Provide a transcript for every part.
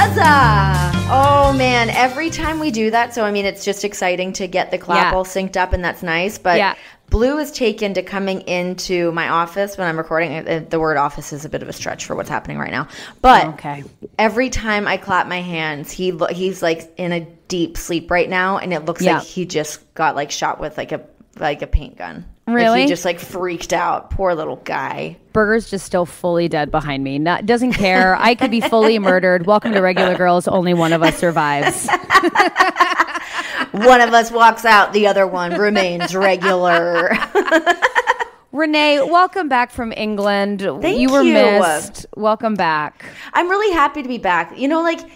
Huzzah! Oh man, every time we do that, so I mean, it's just exciting to get the clap all synced up, and that's nice. But Blue is taken to coming into my office when I'm recording. The word office is a bit of a stretch for what's happening right now. But every time I clap my hands, he's like in a deep sleep right now, and it looks like he just got like shot with like a paint gun. Really? Like he just like freaked out. Poor little guy. Burger's just still fully dead behind me. Doesn't care. I could be fully murdered. Welcome to Regular Girls. Only one of us survives. One of us walks out. The other one remains regular. Renee, welcome back from England. Thank you were missed. Welcome back. I'm really happy to be back. You know, like, even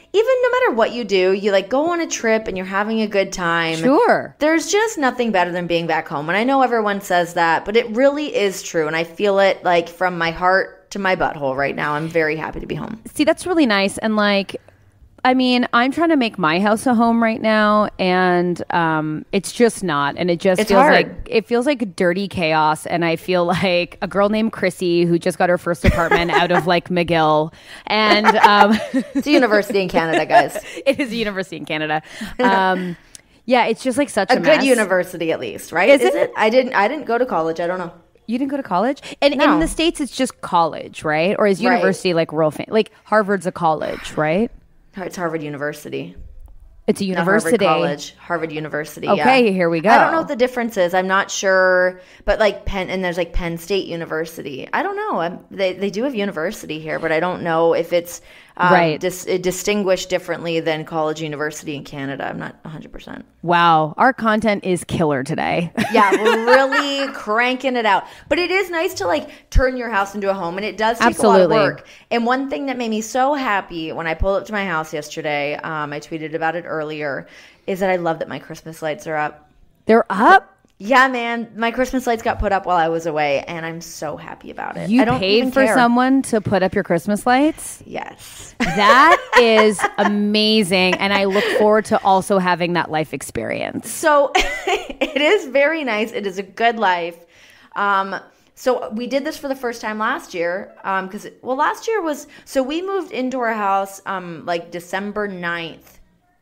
no matter what you do, you like go on a trip and you're having a good time. Sure. There's just nothing better than being back home. And I know everyone says that, but it really is true. And I feel it like from my heart to my butthole right now. I'm very happy to be home. See, that's really nice. And like, I mean, I'm trying to make my house a home right now, and it's just not. And it just feels like dirty chaos. And I feel like a girl named Chrissy who just got her first apartment out of like McGill. And it's a university in Canada, guys. It is a university in Canada. Yeah, it's just like such a good mess. university, at least, right? Is it? I didn't go to college. I don't know. You didn't go to college? And in the States, it's just college, right? Or is university like real like Harvard's a college, right? It's Harvard University. It's a university. Harvard College, Harvard University. Okay, here we go. I don't know what the difference is. I'm not sure, but like there's like Penn State University. I don't know. They do have university here, but I don't know if it's distinguished differently than college university in Canada. I'm not 100%. Wow, our content is killer today. Yeah, we're really cranking it out. But it is nice to like turn your house into a home, and it does take a lot of work. And one thing that made me so happy when I pulled up to my house yesterday, I tweeted about it earlier, is that I love that my Christmas lights are up. They're up? Yeah, man. My Christmas lights got put up while I was away, and I'm so happy about it. You paid for someone to put up your Christmas lights? Yes. That is amazing, and I look forward to also having that life experience. So it is very nice. It is a good life. So we did this for the first time last year because, last year was – so we moved into our house like December 9th.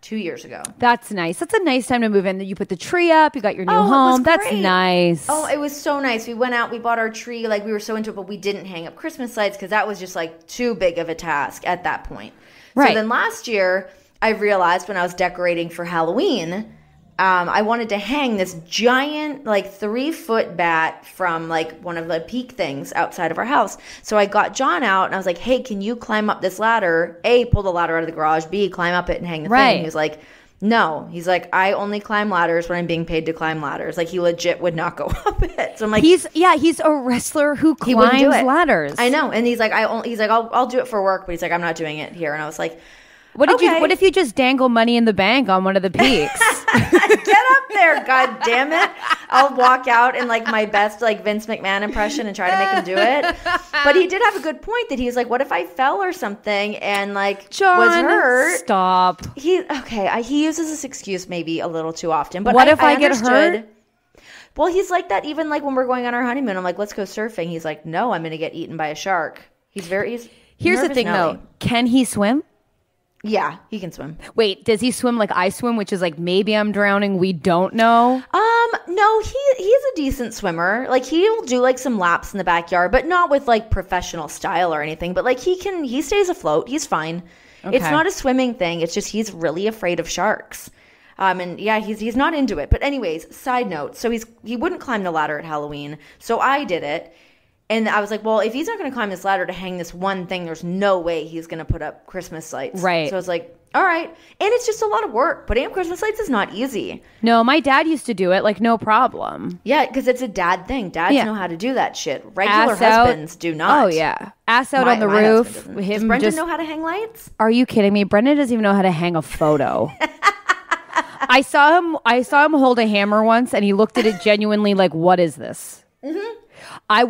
2 years ago. That's nice. That's a nice time to move in. You put the tree up. You got your new home. That's nice. Oh, it was so nice. We went out. We bought our tree. Like, we were so into it, but we didn't hang up Christmas lights because that was just like too big of a task at that point. Right. So then last year, I realized when I was decorating for Halloween, I wanted to hang this giant, like 3-foot bat from like one of the peak things outside of our house. So I got John out and I was like, hey, can you climb up this ladder? A, pull the ladder out of the garage. B, climb up it and hang the thing. He was like, no. He's like, I only climb ladders when I'm being paid to climb ladders. Like, he legit would not go up it. So I'm like, he's a wrestler who climbs ladders. I know. And he's like, I'll do it for work, but he's like, I'm not doing it here. And I was like, what if you just dangle money in the bank on one of the peaks? Get up there, god damn it. I'll walk out in like my best like Vince McMahon impression and try to make him do it. But he did have a good point that he was like, what if I fell or something and like John, was hurt? Stop. He uses this excuse maybe a little too often. But what if I get hurt? Well, he's like that even like when we're going on our honeymoon. I'm like, let's go surfing. He's like, no, I'm going to get eaten by a shark. Here's the thing though. Can he swim? Yeah, he can swim. Wait, does he swim like I swim, which is like maybe I'm drowning? We don't know. No, he's a decent swimmer. Like he'll do like some laps in the backyard, but not with like professional style or anything. But like he stays afloat. He's fine. Okay. It's not a swimming thing. It's just he's really afraid of sharks. And yeah, he's not into it. But anyways, side note. So he wouldn't climb the ladder at Halloween, so I did it. And I was like, well, if he's not going to climb this ladder to hang this one thing, there's no way he's going to put up Christmas lights. Right. So I was like, all right. And it's just a lot of work. Putting up Christmas lights is not easy. No, my dad used to do it, like, no problem. Yeah, because it's a dad thing. Dads know how to do that shit. Regular husbands do not. Oh, yeah. Ass out on the roof. Does Brendan know how to hang lights? Are you kidding me? Brendan doesn't even know how to hang a photo. I saw him hold a hammer once, and he looked at it genuinely like, what is this? Mm-hmm.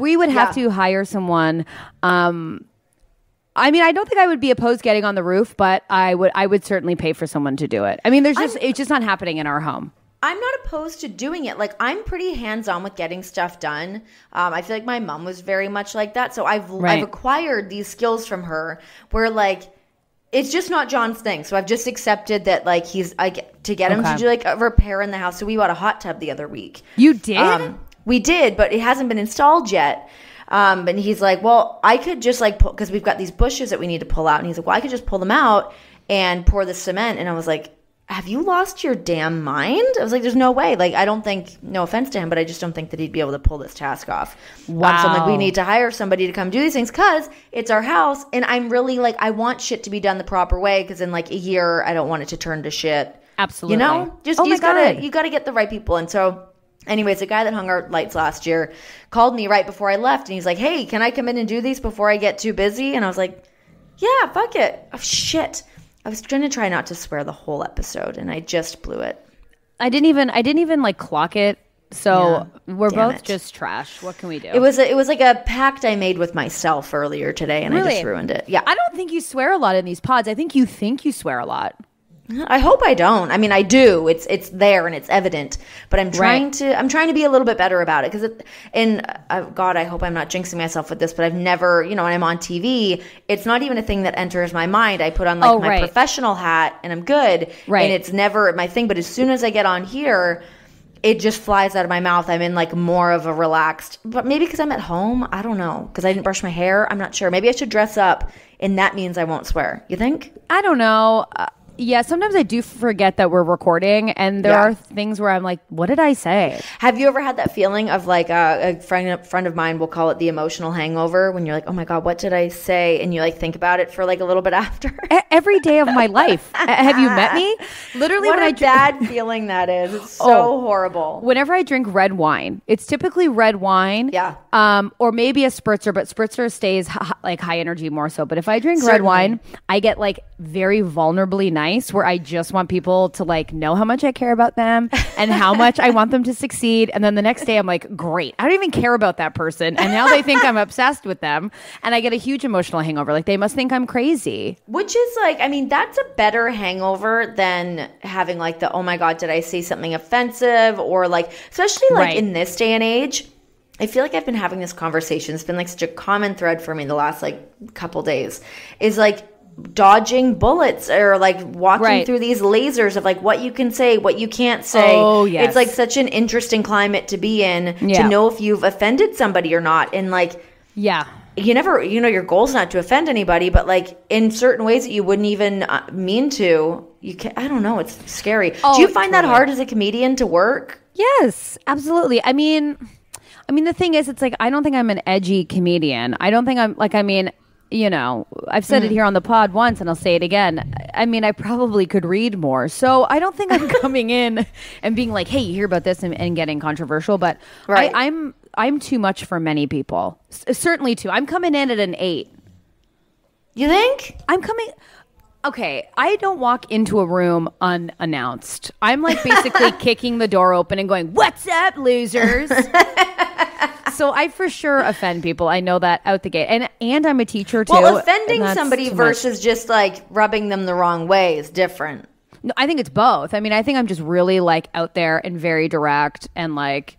We would have to hire someone. I mean, I don't think I would be opposed getting on the roof, but I would certainly pay for someone to do it. I mean, it's just not happening in our home. I'm not opposed to doing it. Like, I'm pretty hands-on with getting stuff done. I feel like my mom was very much like that. So I've acquired these skills from her where, like, it's just not John's thing. So I've just accepted that like to get him to do like a repair in the house. So we bought a hot tub the other week. You did? We did, but it hasn't been installed yet. And he's like, well, I could just like pull, because we've got these bushes that we need to pull out. And he's like, well, I could just pull them out and pour the cement. And I was like, have you lost your damn mind? I was like, there's no way. Like, I don't think, no offense to him, but I just don't think that he'd be able to pull this task off. Wow. So I'm like, we need to hire somebody to come do these things because it's our house. And I'm really like, I want shit to be done the proper way because in like a year, I don't want it to turn to shit. Absolutely. You know? Just, you gotta get the right people. And so anyways, the guy that hung our lights last year called me right before I left. And he's like, hey, can I come in and do these before I get too busy? And I was like, yeah, fuck it. Oh, shit. I was going to try not to swear the whole episode, and I just blew it. I didn't even like clock it. So we're both just trash. What can we do? It was like a pact I made with myself earlier today, and I just ruined it. Yeah, I don't think you swear a lot in these pods. I think you swear a lot. I hope I don't. I mean, I do. It's there and it's evident, but I'm trying to be a little bit better about it because God, I hope I'm not jinxing myself with this, but I've never, when I'm on TV, it's not even a thing that enters my mind. I put on like my professional hat and I'm good, and it's never my thing. But as soon as I get on here, it just flies out of my mouth. I'm in like more of a relaxed, but maybe because I'm at home. I don't know, because I didn't brush my hair. I'm not sure. Maybe I should dress up, and that means I won't swear. You think? I don't know. Yeah, sometimes I do forget that we're recording, and there are things where I'm like, what did I say? Have you ever had that feeling of like a friend of mine will call it the emotional hangover when you're like, oh my God, what did I say? And you like think about it for like a little bit after. Every day of my life. Have you met me? Literally, what a bad feeling that is. It's so horrible. Whenever I drink red wine, it's typically red wine. Yeah. Or maybe a spritzer, but spritzer stays like high energy more so. But if I drink red wine, I get like very vulnerably nice, where I just want people to like know how much I care about them and how much I want them to succeed. And then the next day I'm like, great, I don't even care about that person. And now they think I'm obsessed with them. And I get a huge emotional hangover. Like they must think I'm crazy. Which is like, I mean, that's a better hangover than having like the, oh my God, did I say something offensive? Or like, especially like in this day and age, I feel like I've been having this conversation. It's been like such a common thread for me the last like couple days is like, dodging bullets or like walking through these lasers of like what you can say, what you can't say. Oh, yes. It's like such an interesting climate to be in to know if you've offended somebody or not. And like, you never, your goal's not to offend anybody, but like in certain ways that you wouldn't even mean to, you can, I don't know. It's scary. Do you find that hard as a comedian to work? Yes, absolutely. I mean, the thing is, it's like, I don't think I'm an edgy comedian. I don't think I'm like, I've said it here on the pod once and I'll say it again. I mean, I probably could read more. So I don't think I'm coming in and being like, hey, you hear about this and getting controversial. But I'm too much for many people. Certainly too. I'm coming in at an 8. You think? Okay, I don't walk into a room unannounced. I'm like basically kicking the door open and going, what's up, losers? So I for sure offend people. I know that out the gate. And I'm a teacher too. Well, offending somebody versus just like rubbing them the wrong way is different. No, I think it's both. I mean, I think I'm just really like out there and very direct. And like,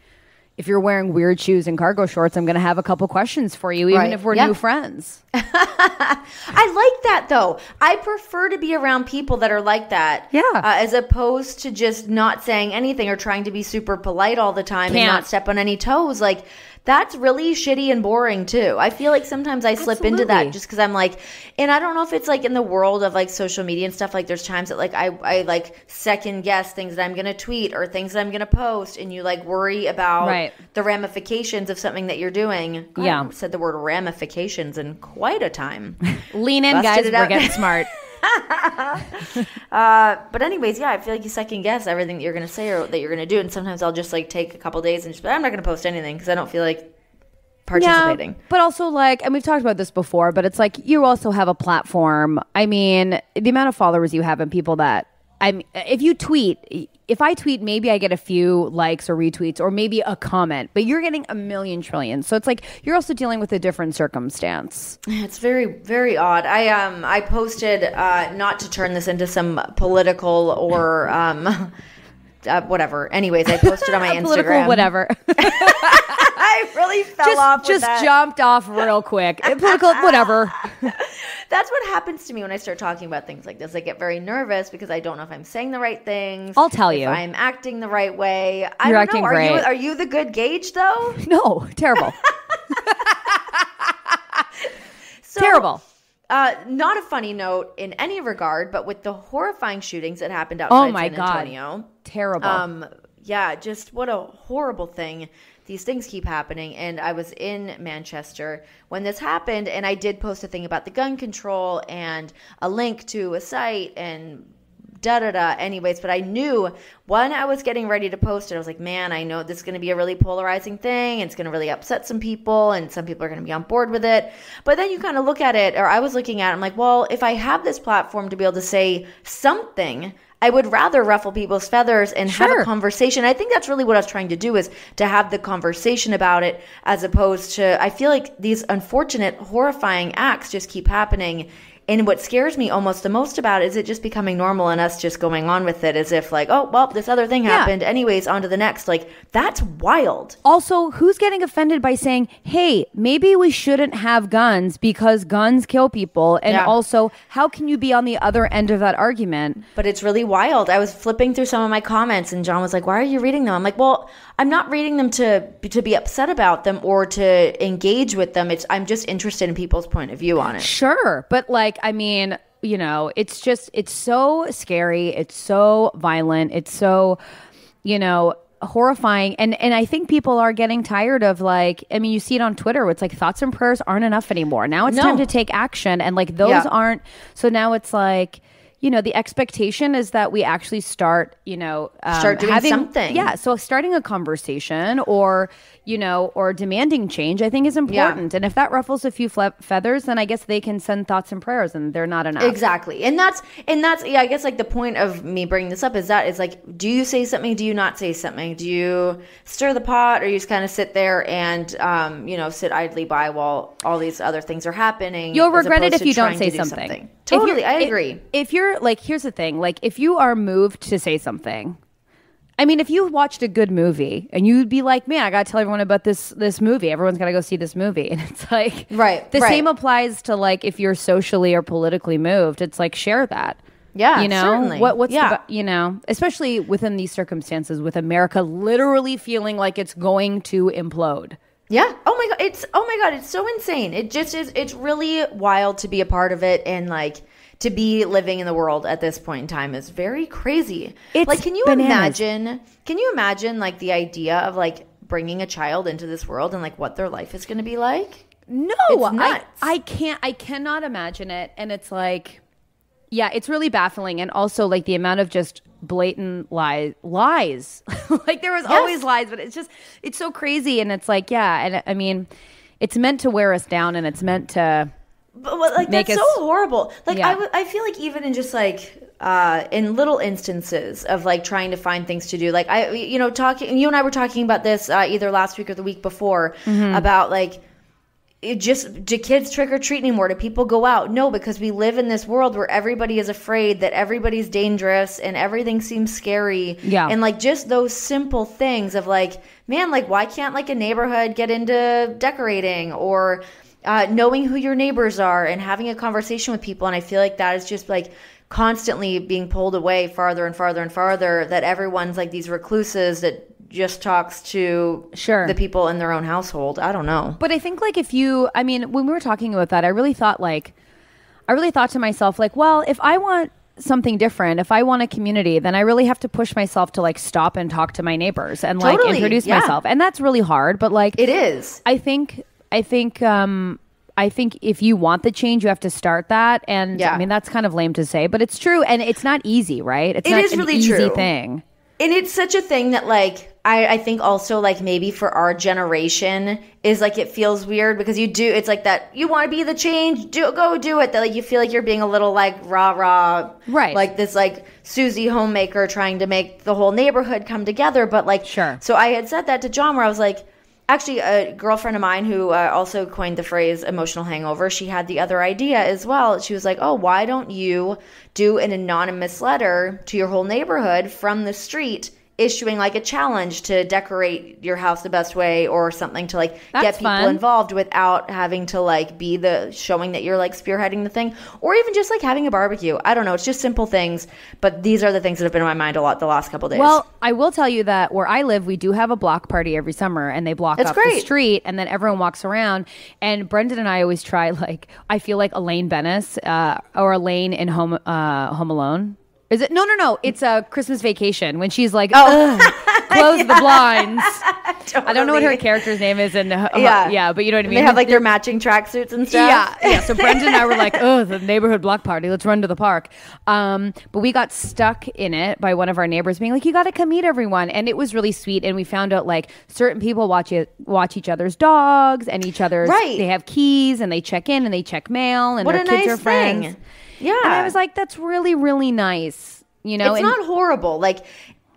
if you're wearing weird shoes and cargo shorts, I'm going to have a couple questions for you, even if we're new friends. I like that though. I prefer to be around people that are like that. Yeah. As opposed to just not saying anything or trying to be super polite all the time and not step on any toes. Like, that's really shitty and boring too. I feel like sometimes I slip into that just because I'm like, and I don't know if it's like in the world of like social media and stuff, like there's times that like I like second guess things that I'm going to tweet or things that I'm going to post, and you like worry about the ramifications of something that you're doing. God, I said the word ramifications in quite a time. Lean in, guys. We're getting smart. But anyways, I feel like you second guess everything that you're going to say or that you're going to do. And sometimes I'll just like take a couple days and just, I'm not going to post anything because I don't feel like participating. Yeah, but also like, and we've talked about this before, but it's like you also have a platform. I mean, the amount of followers you have and people that, if I tweet, maybe I get a few likes or retweets or maybe a comment, but you're getting a million trillion. So it's like you're also dealing with a different circumstance. It's very, very odd. I posted, not to turn this into some political or whatever. Anyways, I posted on my Instagram. Political whatever. I really fell off with that. Just jumped off real quick. Political whatever. That's what happens to me when I start talking about things like this. I get very nervous because I don't know if I'm saying the right things. I'll tell you. If I'm acting the right way. You're acting great. Are you the good gauge, though? No, terrible. Terrible. Not a funny note in any regard, but with the horrifying shootings that happened outside San Antonio. God. Terrible. Yeah, just what a horrible thing. These things keep happening. And I was in Manchester when this happened, and I did post a thing about the gun control and a link to a site and anyways, but I knew when I was getting ready to post it, I was like, man, I know this is going to be a really polarizing thing. It's going to really upset some people, and some people are going to be on board with it. But then you kind of look at it, or I was looking at it, I'm like, well, if I have this platform to be able to say something, I would rather ruffle people's feathers and have a conversation. I think that's really what I was trying to do, is to have the conversation about it, as opposed to, I feel like these unfortunate, horrifying acts just keep happening. And what scares me almost the most about it is it just becoming normal and us just going on with it as if like, oh, well, this other thing happened. Anyways, on to the next. Like, that's wild. Also, who's getting offended by saying, hey, maybe we shouldn't have guns because guns kill people? And also, how can you be on the other end of that argument? But it's really wild. I was flipping through some of my comments and John was like, why are you reading them? I'm like, well, I'm not reading them to be upset about them or to engage with them. I'm just interested in people's point of view on it. Sure. But like, I mean, you know, it's so scary. It's so violent. It's so, you know, horrifying. And I think people are getting tired of like, I mean, you see it on Twitter. It's like thoughts and prayers aren't enough anymore. Now it's time to take action. And like those aren't. So now it's like, you know, the expectation is that we actually start, you know, start doing something. Yeah. So starting a conversation or, you know, or demanding change, I think is important. And if that ruffles a few feathers, then I guess they can send thoughts and prayers and they're not enough. Exactly. And that's, I guess like the point of me bringing this up is like, do you say something? Do you not say something? Do you stir the pot, or you just kind of sit there and, you know, sit idly by while all these other things are happening? You'll regret it if you don't say something. Totally. I agree. If you're like, here's the thing, like if you are moved to say something, I mean, if you watched a good movie and you'd be like, man, I got to tell everyone about this movie. Everyone's got to go see this movie. And it's like, the same applies to like, if you're socially or politically moved, it's like, share that. Yeah, you know, certainly. What's you know, especially within these circumstances with America literally feeling like it's going to implode. Yeah. Oh my God. It's so insane. It just is. It's really wild to be a part of it, and like to be living in the world at this point in time is very crazy. It's like, can you imagine like the idea of like bringing a child into this world and like what their life is going to be like? No, it's nuts. I cannot imagine it. And it's like, yeah, it's really baffling. And also like the amount of just blatant lies. Like there was always lies, but it's so crazy. And it's like, yeah. And I mean, it's meant to wear us down, and it's meant to, but like that's so horrible. Like I feel like even in just like in little instances of like trying to find things to do, like you and I were talking about this either last week or the week before about like, do kids trick or treat anymore? Do people go out? No, because we live in this world where everybody is afraid, that everybody's dangerous and everything seems scary. Yeah. And like just those simple things of like, man, like why can't like a neighborhood get into decorating or knowing who your neighbors are and having a conversation with people? And I feel like that is just like constantly being pulled away farther and farther and farther, that everyone's like these recluses that just talks to the people in their own household. I don't know. But I think like when we were talking about that, I really thought to myself, like, well, if I want something different, if I want a community, then I really have to push myself to like stop and talk to my neighbors and like introduce myself. And that's really hard, but like it is. I think if you want the change, you have to start that. And I mean, that's kind of lame to say, but it's true. And it's not easy, right? It's not an easy thing. And it's such a thing that like, I think also like maybe for our generation is like, it feels weird because it's like that you want to be the change, go do it. That like you feel like you're being a little like rah, right? Like this like Susie homemaker trying to make the whole neighborhood come together. But like, so I had said that to John where I was like, actually a girlfriend of mine who also coined the phrase emotional hangover, she had the other idea as well. She was like, oh, why don't you do an anonymous letter to your whole neighborhood from the street issuing like a challenge to decorate your house the best way or something to like get people fun. involved without having to like be the showing that you're like spearheading the thing, or even just like having a barbecue. I don't know. It's just simple things, but these are the things that have been in my mind a lot the last couple of days. Well, I will tell you that where I live, we do have a block party every summer, and they block off the street, and then everyone walks around. And Brendan and I always try, like, I feel like Elaine Bennis or Elaine in Home Alone. Is it? No. It's a Christmas Vacation when she's like, close the blinds. Totally. I don't know what her character's name is. And but you know what I mean? They have like their matching tracksuits and stuff. Yeah. So Brendan and I were like, the neighborhood block party. Let's run to the park. But we got stuck in it by one of our neighbors being like, you got to come meet everyone. And it was really sweet. And we found out like certain people watch each other's dogs and each other's. Right. They have keys and they check in and they check mail and their kids are friends. Yeah. And I was like, that's really, really nice. You know, it's not horrible. Like,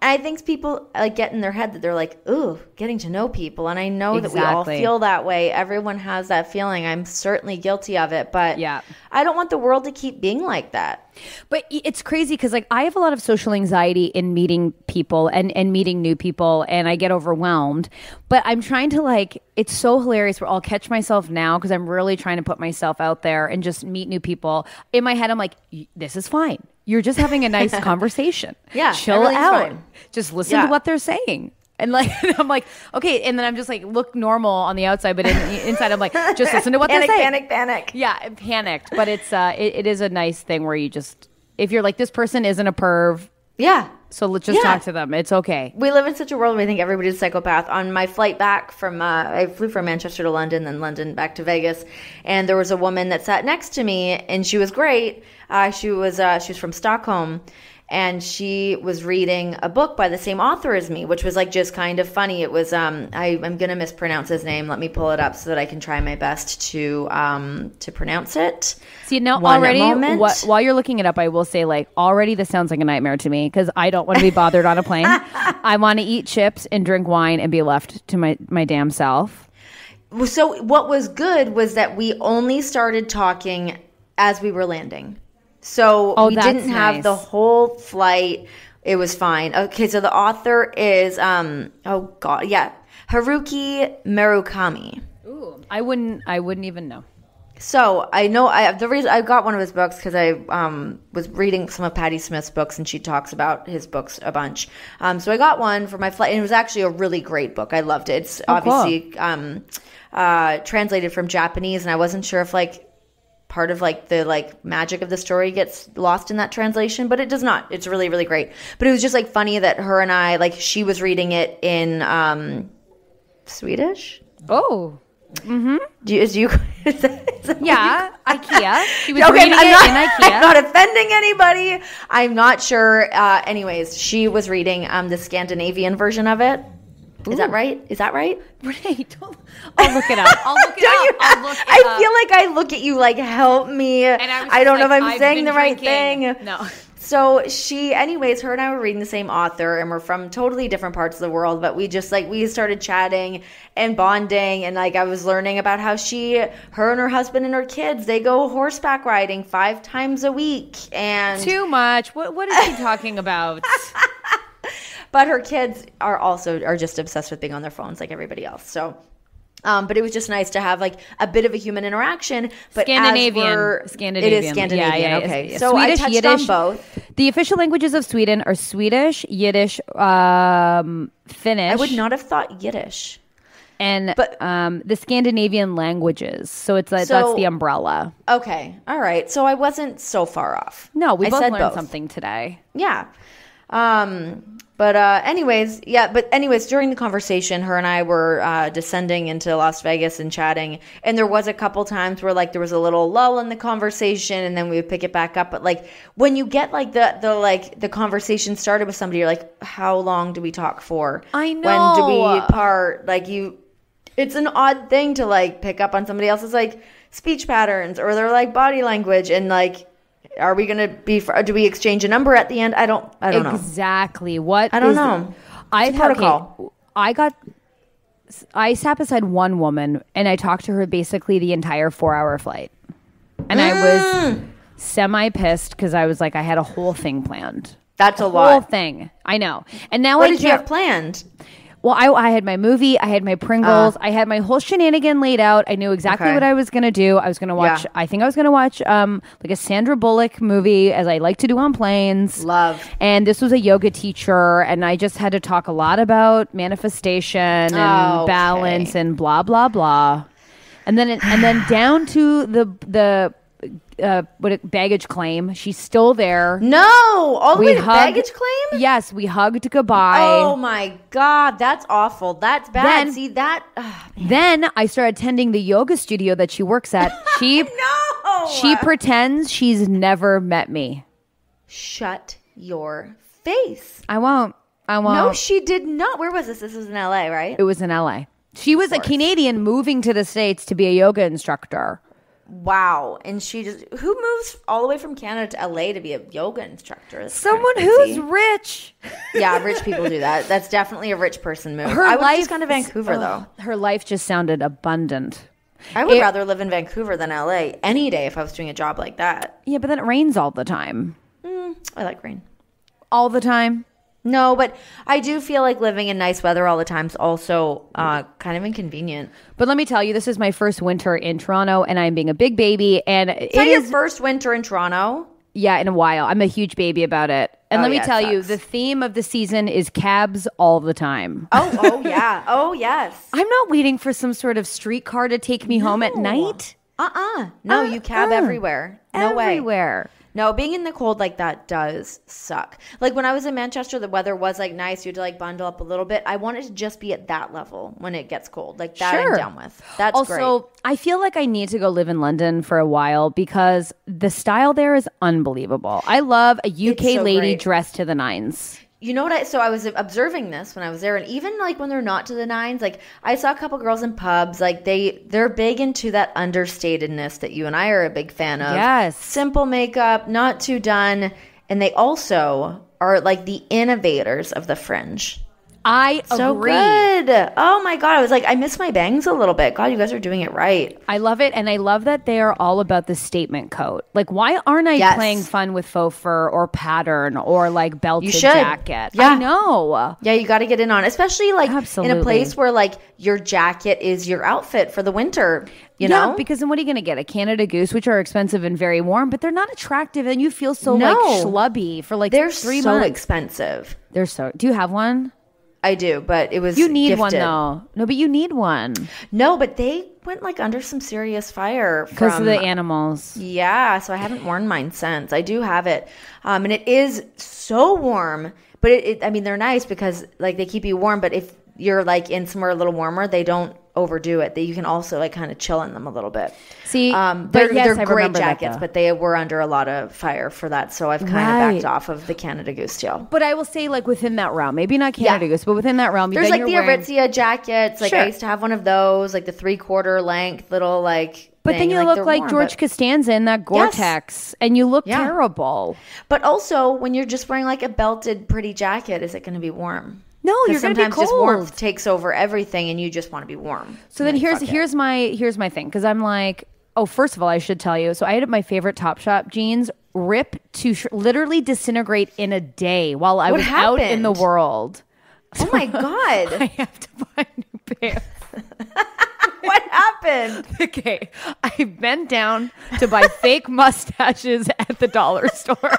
I think people like get in their head that they're like, ooh, getting to know people. And I know that we all feel that way. Everyone has that feeling. I'm certainly guilty of it. But I don't want the world to keep being like that. But it's crazy because like I have a lot of social anxiety in meeting people and meeting new people, and I get overwhelmed. But I'm trying to like, it's so hilarious where I'll catch myself now because I'm really trying to put myself out there and just meet new people. In my head, I'm like, this is fine. You're just having a nice conversation. Chill out. Fine. Just listen to what they're saying. And like, I'm like, okay. And then I'm just like, look normal on the outside, but inside I'm like, just listen to what they're saying. Panic. Yeah, I'm panicked. But it is a nice thing where you just, if you're like, this person isn't a perv. Yeah. So let's just talk to them. It's okay. We live in such a world where we think everybody's a psychopath. On my flight back from, I flew from Manchester to London, then London back to Vegas, and there was a woman that sat next to me, and she was great. She was from Stockholm, and she was reading a book by the same author as me, which was like just kind of funny. It was I'm gonna mispronounce his name. Let me pull it up so that I can try my best to pronounce it. See, now already while you're looking it up, I will say like already this sounds like a nightmare to me because I don't want to be bothered on a plane. I want to eat chips and drink wine and be left to my damn self. So what was good was that we only started talking as we were landing. So we didn't have the whole flight. It was fine. Okay, so the author is Haruki Murakami. Ooh, I wouldn't even know. So I know the reason I got one of his books because I was reading some of Patti Smith's books and she talks about his books a bunch. So I got one for my flight and it was actually a really great book. I loved it. It's obviously translated from Japanese and I wasn't sure if like part of like the like magic of the story gets lost in that translation, but it does not. It's really, really great. But it was just like funny that her and I, like she was reading it in Swedish. Oh. Mm-hmm. Is yeah, IKEA. She was reading it in IKEA. I'm not offending anybody. I'm not sure. Anyways, she was reading the Scandinavian version of it. Ooh. Is that right? Renee, I'll look it up. I feel like I look at you like, help me. I don't know if I'm saying the right thing. No. So her and I were reading the same author and we're from totally different parts of the world, but we started chatting and bonding and like I was learning about how her and her husband and her kids, they go horseback riding 5 times a week and too much. What is she talking about? But her kids are just obsessed with being on their phones like everybody else. So but it was just nice to have like a bit of a human interaction. But Scandinavian. It is Scandinavian. Yeah. Okay. So Swedish, I touched Yiddish, on both. The official languages of Sweden are Swedish, Yiddish, Finnish. I would not have thought Yiddish. And the Scandinavian languages. So it's like that's the umbrella. Okay. All right. So I wasn't so far off. No, we both learned something today. Yeah. But anyways, during the conversation, her and I were descending into Las Vegas and chatting, and there was a couple times where like there was a little lull in the conversation, and then we would pick it back up. But like when you get like the conversation started with somebody, you're like, how long do we talk for? I know. When do we part? Like it's an odd thing to like pick up on somebody else's like speech patterns or their like body language and like. Are we going to do we exchange a number at the end? I don't know. Exactly. What? I don't know. Protocol. I sat beside one woman and I talked to her basically the entire 4-hour flight. And I was semi pissed because I was like, I had a whole thing planned. That's a whole lot. thing. I know. And now What did you have planned? Well, I had my movie, I had my Pringles, I had my whole shenanigan laid out. I knew exactly what I was going to do. I was going to watch, I think I was going to watch like a Sandra Bullock movie, as I like to do on planes. Love. And this was a yoga teacher, and I just had to talk a lot about manifestation and balance and blah, blah, blah. And then down to the baggage claim. She's still there. No, all the way to baggage claim? Yes, we hugged goodbye. Oh my God, that's awful. That's bad. Then I started attending the yoga studio that she works at. She pretends she's never met me. Shut your face. I won't. No, she did not. Where was this? This was in LA, right? It was in LA. She was a Canadian moving to the States to be a yoga instructor. Wow. And she just, who moves all the way from Canada to LA to be a yoga instructor? That's someone who's rich. Yeah, rich people do that. That's definitely a rich person move. I would just gone to Vancouver though. Her life just sounded abundant. I would rather live in Vancouver than LA any day if I was doing a job like that. Yeah, but then it rains all the time. I like rain. All the time? No, but I do feel like living in nice weather all the time is also kind of inconvenient. But let me tell you, this is my first winter in Toronto, and I'm being a big baby. And is that your first winter in Toronto? Yeah, in a while. I'm a huge baby about it. And let me tell you, the theme of the season is cabs all the time. Oh yeah. Oh, yes. I'm not waiting for some sort of streetcar to take me home at night. No, you cab everywhere. No way. Everywhere. No, being in the cold like that does suck. Like when I was in Manchester, the weather was like nice. You had to like bundle up a little bit. I wanted to just be at that level when it gets cold. Like that I'm down with. That's great. Also, I feel like I need to go live in London for a while because the style there is unbelievable. I love a UK lady dressed to the nines. You know what? So I was observing this when I was there, and even like when they're not to the nines, like I saw a couple girls in pubs, like they're big into that understatedness that you and I are a big fan of. Yes, simple makeup, not too done, and they also are like the innovators of the fringe. I agree. Good. Oh my God. I was like, I miss my bangs a little bit. God, you guys are doing it right. I love it. And I love that they are all about the statement coat. Like, why aren't I playing fun with faux fur or pattern or like belted jacket? Yeah. I know. Yeah, you got to get in on it. Especially like in a place where like your jacket is your outfit for the winter. You know? Because then what are you going to get? A Canada Goose, which are expensive and very warm, but they're not attractive. And you feel so like schlubby for like 3 months. They're so expensive. Do you have one? I do, but it was You need gifted. one, though. No, but you need one. No, but they went, like, under some serious fire. Because of the animals. Yeah, so I haven't worn mine since. I do have it. And it is so warm. But, I mean, they're nice because, like, they keep you warm. But if you're, like, in somewhere a little warmer, they don't overdo it. You can also, like, kind of chill in them a little bit. See, they're great jackets, but they were under a lot of fire for that. So I've kind of backed off of the Canada Goose deal. But I will say, like, within that realm, maybe not Canada Goose, but within that realm, there's like the Aritzia jackets. Like I used to have one of those, like the 3/4 length little like. But then you look like George Costanza in that Gore-Tex, and you look terrible. But also, when you're just wearing like a belted, pretty jacket, is it going to be warm? No, you're going to be cold. Just warmth takes over everything, and you just want to be warm. So then here's my thing, because I'm like, oh, first of all, I should tell you. So I had my favorite Topshop jeans rip to literally disintegrate in a day while I was out in the world. Oh my God! I have to buy new pants. What happened? Okay, I bent down to buy fake mustaches at the dollar store.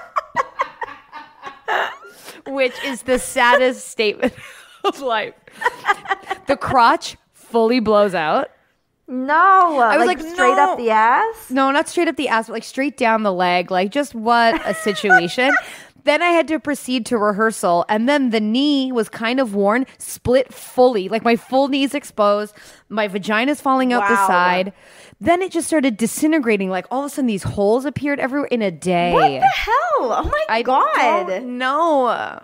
Which is the saddest statement of life. The crotch fully blows out. No. I was like straight up the ass? No, not straight up the ass, but like straight down the leg. Like just what a situation. Then I had to proceed to rehearsal, and then the knee was kind of worn, split fully. Like my full knee's exposed. My vagina's falling out the side. Then it just started disintegrating. Like all of a sudden these holes appeared everywhere in a day. What the hell? Oh my God. No.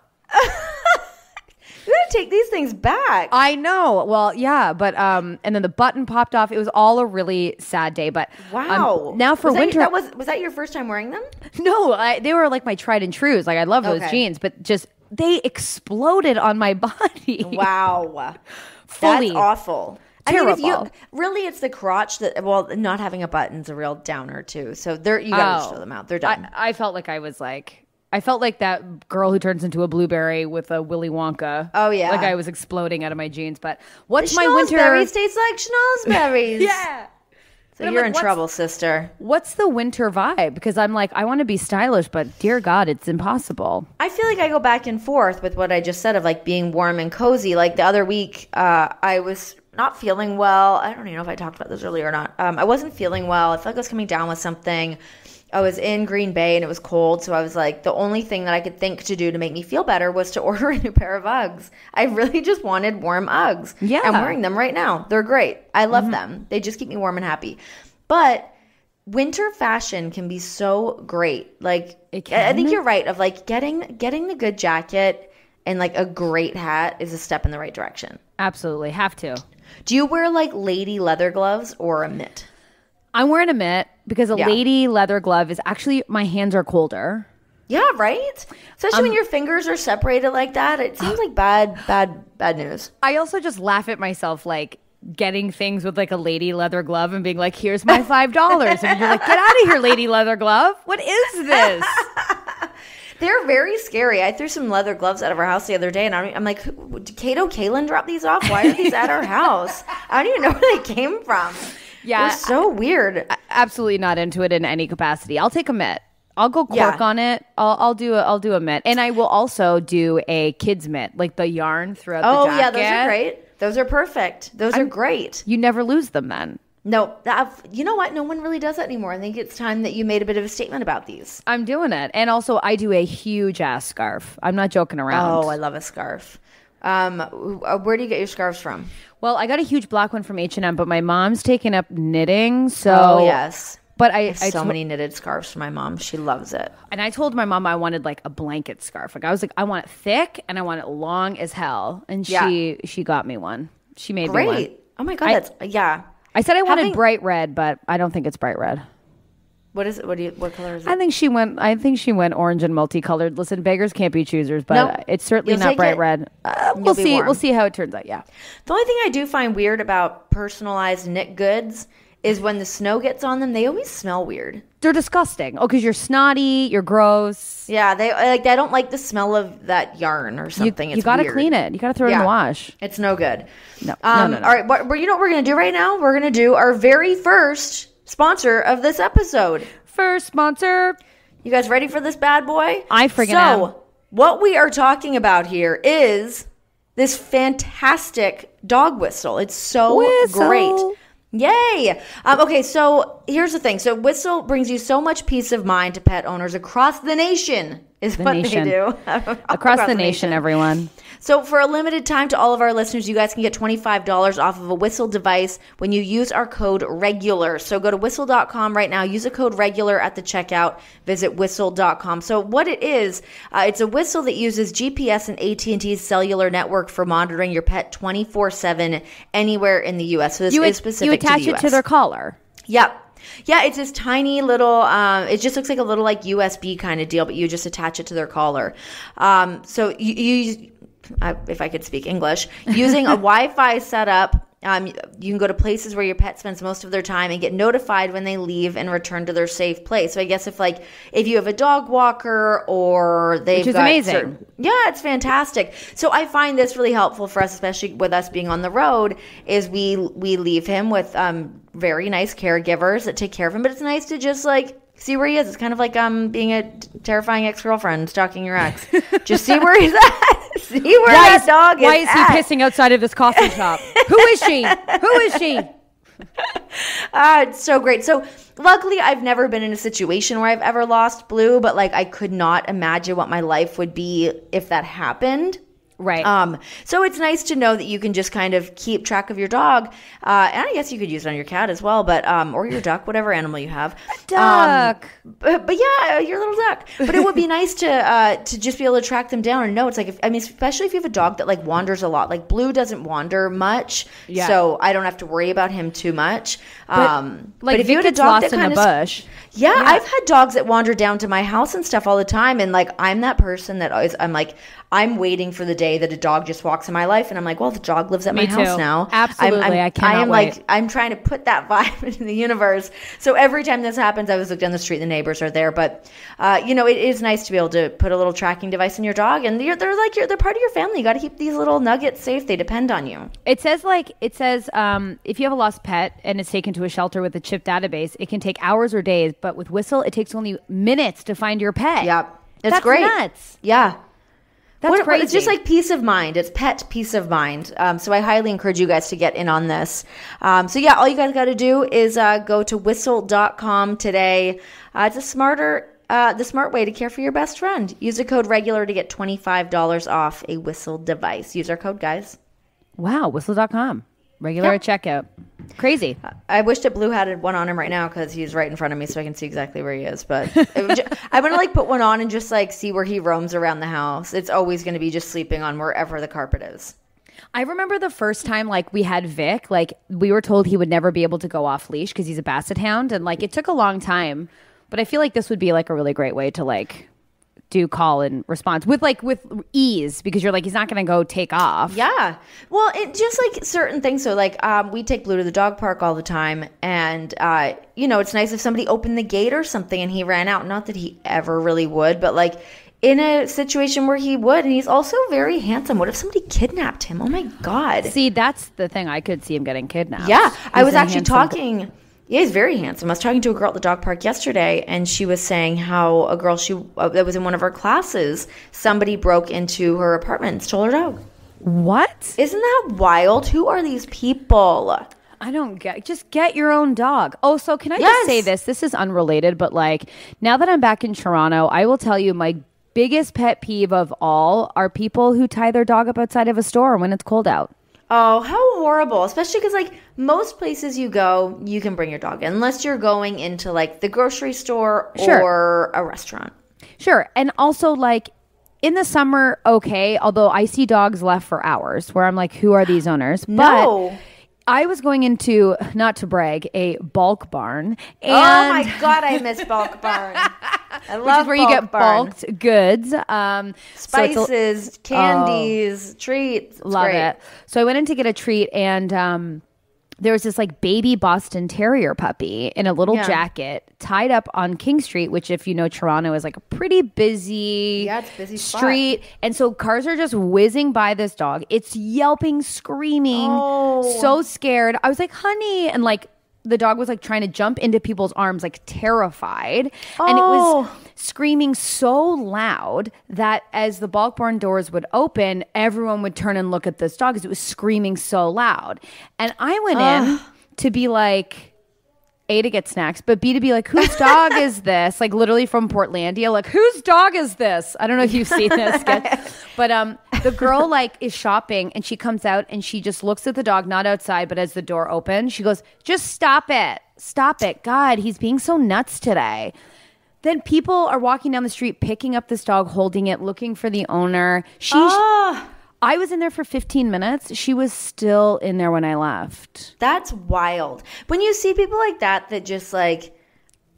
You gotta take these things back. I know. Well, yeah, but and then the button popped off. It was all a really sad day. But wow. Now for winter, was that your first time wearing them? No, they were like my tried and trues. Like I love those jeans, but just they exploded on my body. Wow, fully that's awful. Terrible. I mean, really, it's the crotch that. Well, not having a button's a real downer too. So you gotta show them out. They're done. I felt like I was like. I felt like that girl who turns into a blueberry with a Willy Wonka. Oh, yeah. Like I was exploding out of my jeans. But what's the my winter? Schnozberries taste like schnozberries. Yeah. So you're in trouble, sister. What's the winter vibe? Because I'm like, I want to be stylish, but dear God, it's impossible. I feel like I go back and forth with what I just said of like being warm and cozy. Like the other week, I was not feeling well. I don't even know if I talked about this earlier or not. I wasn't feeling well. I felt like I was coming down with something. I was in Green Bay and it was cold, so I was like, the only thing that I could think to do to make me feel better was to order a new pair of Uggs. I really just wanted warm Uggs. Yeah. I'm wearing them right now. They're great. I love them. They just keep me warm and happy. But winter fashion can be so great. Like, I think you're right of like getting the good jacket and like a great hat is a step in the right direction. Absolutely. Have to. Do you wear like lady leather gloves or a mitt? I'm wearing a mitt because a lady leather glove is actually, my hands are colder. Yeah, right? Especially when your fingers are separated like that. It seems like bad news. I also just laugh at myself, like getting things with like a lady leather glove and being like, here's my $5. And you're like, get out of here, lady leather glove. What is this? They're very scary. I threw some leather gloves out of our house the other day, and I'm like, did Kato Kaelin drop these off? Why are these at our house? I don't even know where they came from. Yeah. They're so weird. Absolutely not into it in any capacity. I'll take a mitt. I'll go cork on it. I'll do a mitt. And I will also do a kid's mitt, like the yarn throughout the jacket. Oh, yeah, those are great. Those are perfect. Those are great. You never lose them then. No, you know what? No one really does that anymore. I think it's time that you made a bit of a statement about these. I'm doing it. And also, I do a huge ass scarf. I'm not joking around. Oh, I love a scarf. Where do you get your scarves from? Well, I got a huge black one from H&M, but my mom's taken up knitting. So, oh, yes. But I have so many knitted scarves for my mom. She loves it. And I told my mom I wanted like a blanket scarf. Like I was like, I want it thick and I want it long as hell. And she got me one. She made me one. Great. Oh my God, I said I wanted bright red, but I don't think it's bright red. What is it? What color is it? I think she went orange and multicolored. Listen, beggars can't be choosers, but it's certainly not bright red. We'll see. We'll see how it turns out. Yeah. The only thing I do find weird about personalized knit goods is when the snow gets on them, they always smell weird. They're disgusting. Oh, because you're snotty, you're gross. Yeah, I don't like the smell of that yarn or something. You got to clean it. You got to throw it in the wash. It's no good. No. All right, you know what we're going to do right now? We're going to do our very first sponsor of this episode. First sponsor. You guys ready for this bad boy? I freaking am. So, what we are talking about here is this fantastic dog whistle. It's so great. Yay! Okay, so here's the thing. So Whistle brings you so much peace of mind to pet owners across the nation is what they do. Across the nation, everyone. So for a limited time to all of our listeners, you guys can get $25 off of a Whistle device when you use our code REGULAR. So go to whistle.com right now. Use a code REGULAR at the checkout. Visit whistle.com. So what it is, it's a whistle that uses GPS and AT&T's cellular network for monitoring your pet 24/7 anywhere in the U.S. So this is specific to the U.S. You attach it to their collar. Yep. Yeah, it's this tiny little, it just looks like a little like USB kind of deal, but you just attach it to their collar. So you if I could speak English, using a Wi-Fi setup, you can go to places where your pet spends most of their time and get notified when they leave and return to their safe place. So I guess if you have a dog walker or they've Which is amazing. Yeah, it's fantastic. So I find this really helpful for us, especially with us being on the road, is we leave him with very nice caregivers that take care of him. But it's nice to just see where he is. It's kind of like being a terrifying ex-girlfriend stalking your ex. Just see where he's at. See where that dog is. Why is he pissing outside of this coffee shop? Who is she? Who is she? It's so great. So luckily, I've never been in a situation where I've ever lost Blue, but I could not imagine what my life would be if that happened. Right. So it's nice to know that you can just kind of keep track of your dog. And I guess you could use it on your cat as well, but or your duck, whatever animal you have. Duck. But yeah, your little duck. But it would be nice to just be able to track them down and know it's especially if you have a dog that wanders a lot. Blue doesn't wander much, so I don't have to worry about him too much. But if you had a dog lost in a bush. Yeah, I've had dogs that wander down to my house and stuff all the time, and I'm that person that always I'm waiting for the day day that a dog just walks in my life and I'm like, well, the dog lives at my house now. Absolutely. I cannot wait. I'm trying to put that vibe into the universe. So every time this happens, I was look down the street, the neighbors are there. But, it is nice to be able to put a little tracking device in your dog, and they're part of your family. You got to keep these little nuggets safe. They depend on you. It says if you have a lost pet and it's taken to a shelter with a chip database, it can take hours or days, but with Whistle, it takes only minutes to find your pet. Yep. That's great. Nuts. Yeah. That's crazy. It's just like peace of mind. It's pet peace of mind. So I highly encourage you guys to get in on this. All you guys got to do is go to whistle.com today. It's the smart way to care for your best friend. Use the code regular to get $25 off a Whistle device. Use our code, guys. Wow, whistle.com. Regular at checkout. Crazy. I wish that Blue had one on him right now because he's right in front of me so I can see exactly where he is. But I'm going to put one on and just see where he roams around the house. It's always going to be just sleeping on wherever the carpet is. I remember the first time we had Vic, we were told he would never be able to go off leash because he's a basset hound. And it took a long time. But I feel like this would be a really great way to do call and response with ease, because you're he's not going to go take off. Yeah. Well, it just certain things. So we take Blue to the dog park all the time. And, it's nice if somebody opened the gate or something and he ran out. Not that he ever really would, but in a situation where he would. And he's also very handsome. What if somebody kidnapped him? Oh my God. See, that's the thing. I could see him getting kidnapped. Yeah. I was actually talking. Yeah, he's very handsome. I was talking to a girl at the dog park yesterday, and she was saying how a girl that was in one of her classes, somebody broke into her apartment and stole her dog. What? Isn't that wild? Who are these people? I don't just get your own dog. Oh, so can I just say this? This is unrelated, but now that I'm back in Toronto, I will tell you my biggest pet peeve of all are people who tie their dog up outside of a store when it's cold out. Oh, how horrible. Especially because, most places you go, you can bring your dog in, unless you're going into, the grocery store or a restaurant. Sure. And also, in the summer, okay, although I see dogs left for hours where I'm who are these owners? No. But I was going into, not to brag, a bulk barn. And oh, my God, I miss bulk barn. I love which is where you get barn. Bulked goods. Spices, candies, treats. It's love great. it. So I went in to get a treat, and there was this baby Boston Terrier puppy in a little jacket tied up on King Street, which, if you know Toronto, is a pretty busy, it's busy street. Spot. And so cars are just whizzing by this dog. It's yelping, screaming, so scared. I was like, honey, and the dog was trying to jump into people's arms, terrified. And it was screaming so loud that as the bulk barn doors would open, everyone would turn and look at this dog because it was screaming so loud. And I went in to be A, to get snacks, but B, to be whose dog is this? Literally from Portlandia, whose dog is this? I don't know if you've seen this, but the girl is shopping, and she comes out and she just looks at the dog, not outside, but as the door opens, she goes, just stop it. God, he's being so nuts today. Then people are walking down the street, picking up this dog, holding it, looking for the owner. I was in there for 15 minutes. She was still in there when I left. That's wild. When you see people like that just I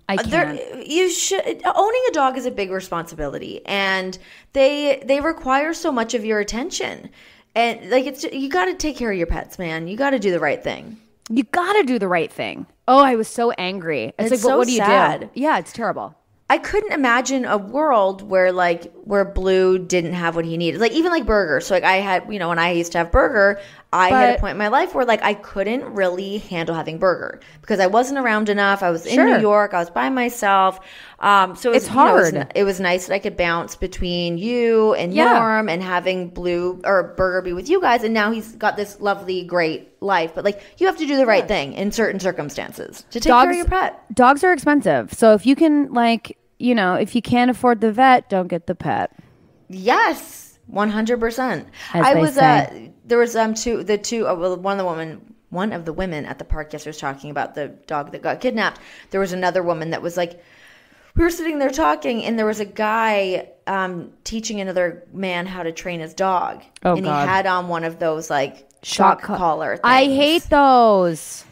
can't. You should. Owning a dog is a big responsibility, and they require so much of your attention. And you got to take care of your pets, man. You got to do the right thing. You got to do the right thing. Oh, I was so angry. It's so but what do you sad. do? Yeah, it's terrible. I couldn't imagine a world where where Blue didn't have what he needed. Even Burger. So I had, when I used to have Burger, I had a point in my life where I couldn't really handle having Burger because I wasn't around enough. I was in New York. I was by myself. So it's hard. It was nice that I could bounce between you and Norm and having Blue or Burger be with you guys. And now he's got this lovely, great life. But you have to do the right thing in certain circumstances to take care of your pet. Dogs are expensive. So if you can if you can't afford the vet, don't get the pet. Yes, 100%. There was one of the women at the park yesterday was talking about the dog that got kidnapped. There was another woman that was we were sitting there talking, and there was a guy teaching another man how to train his dog. Oh, and God. He had on one of those shock collar things. I hate those.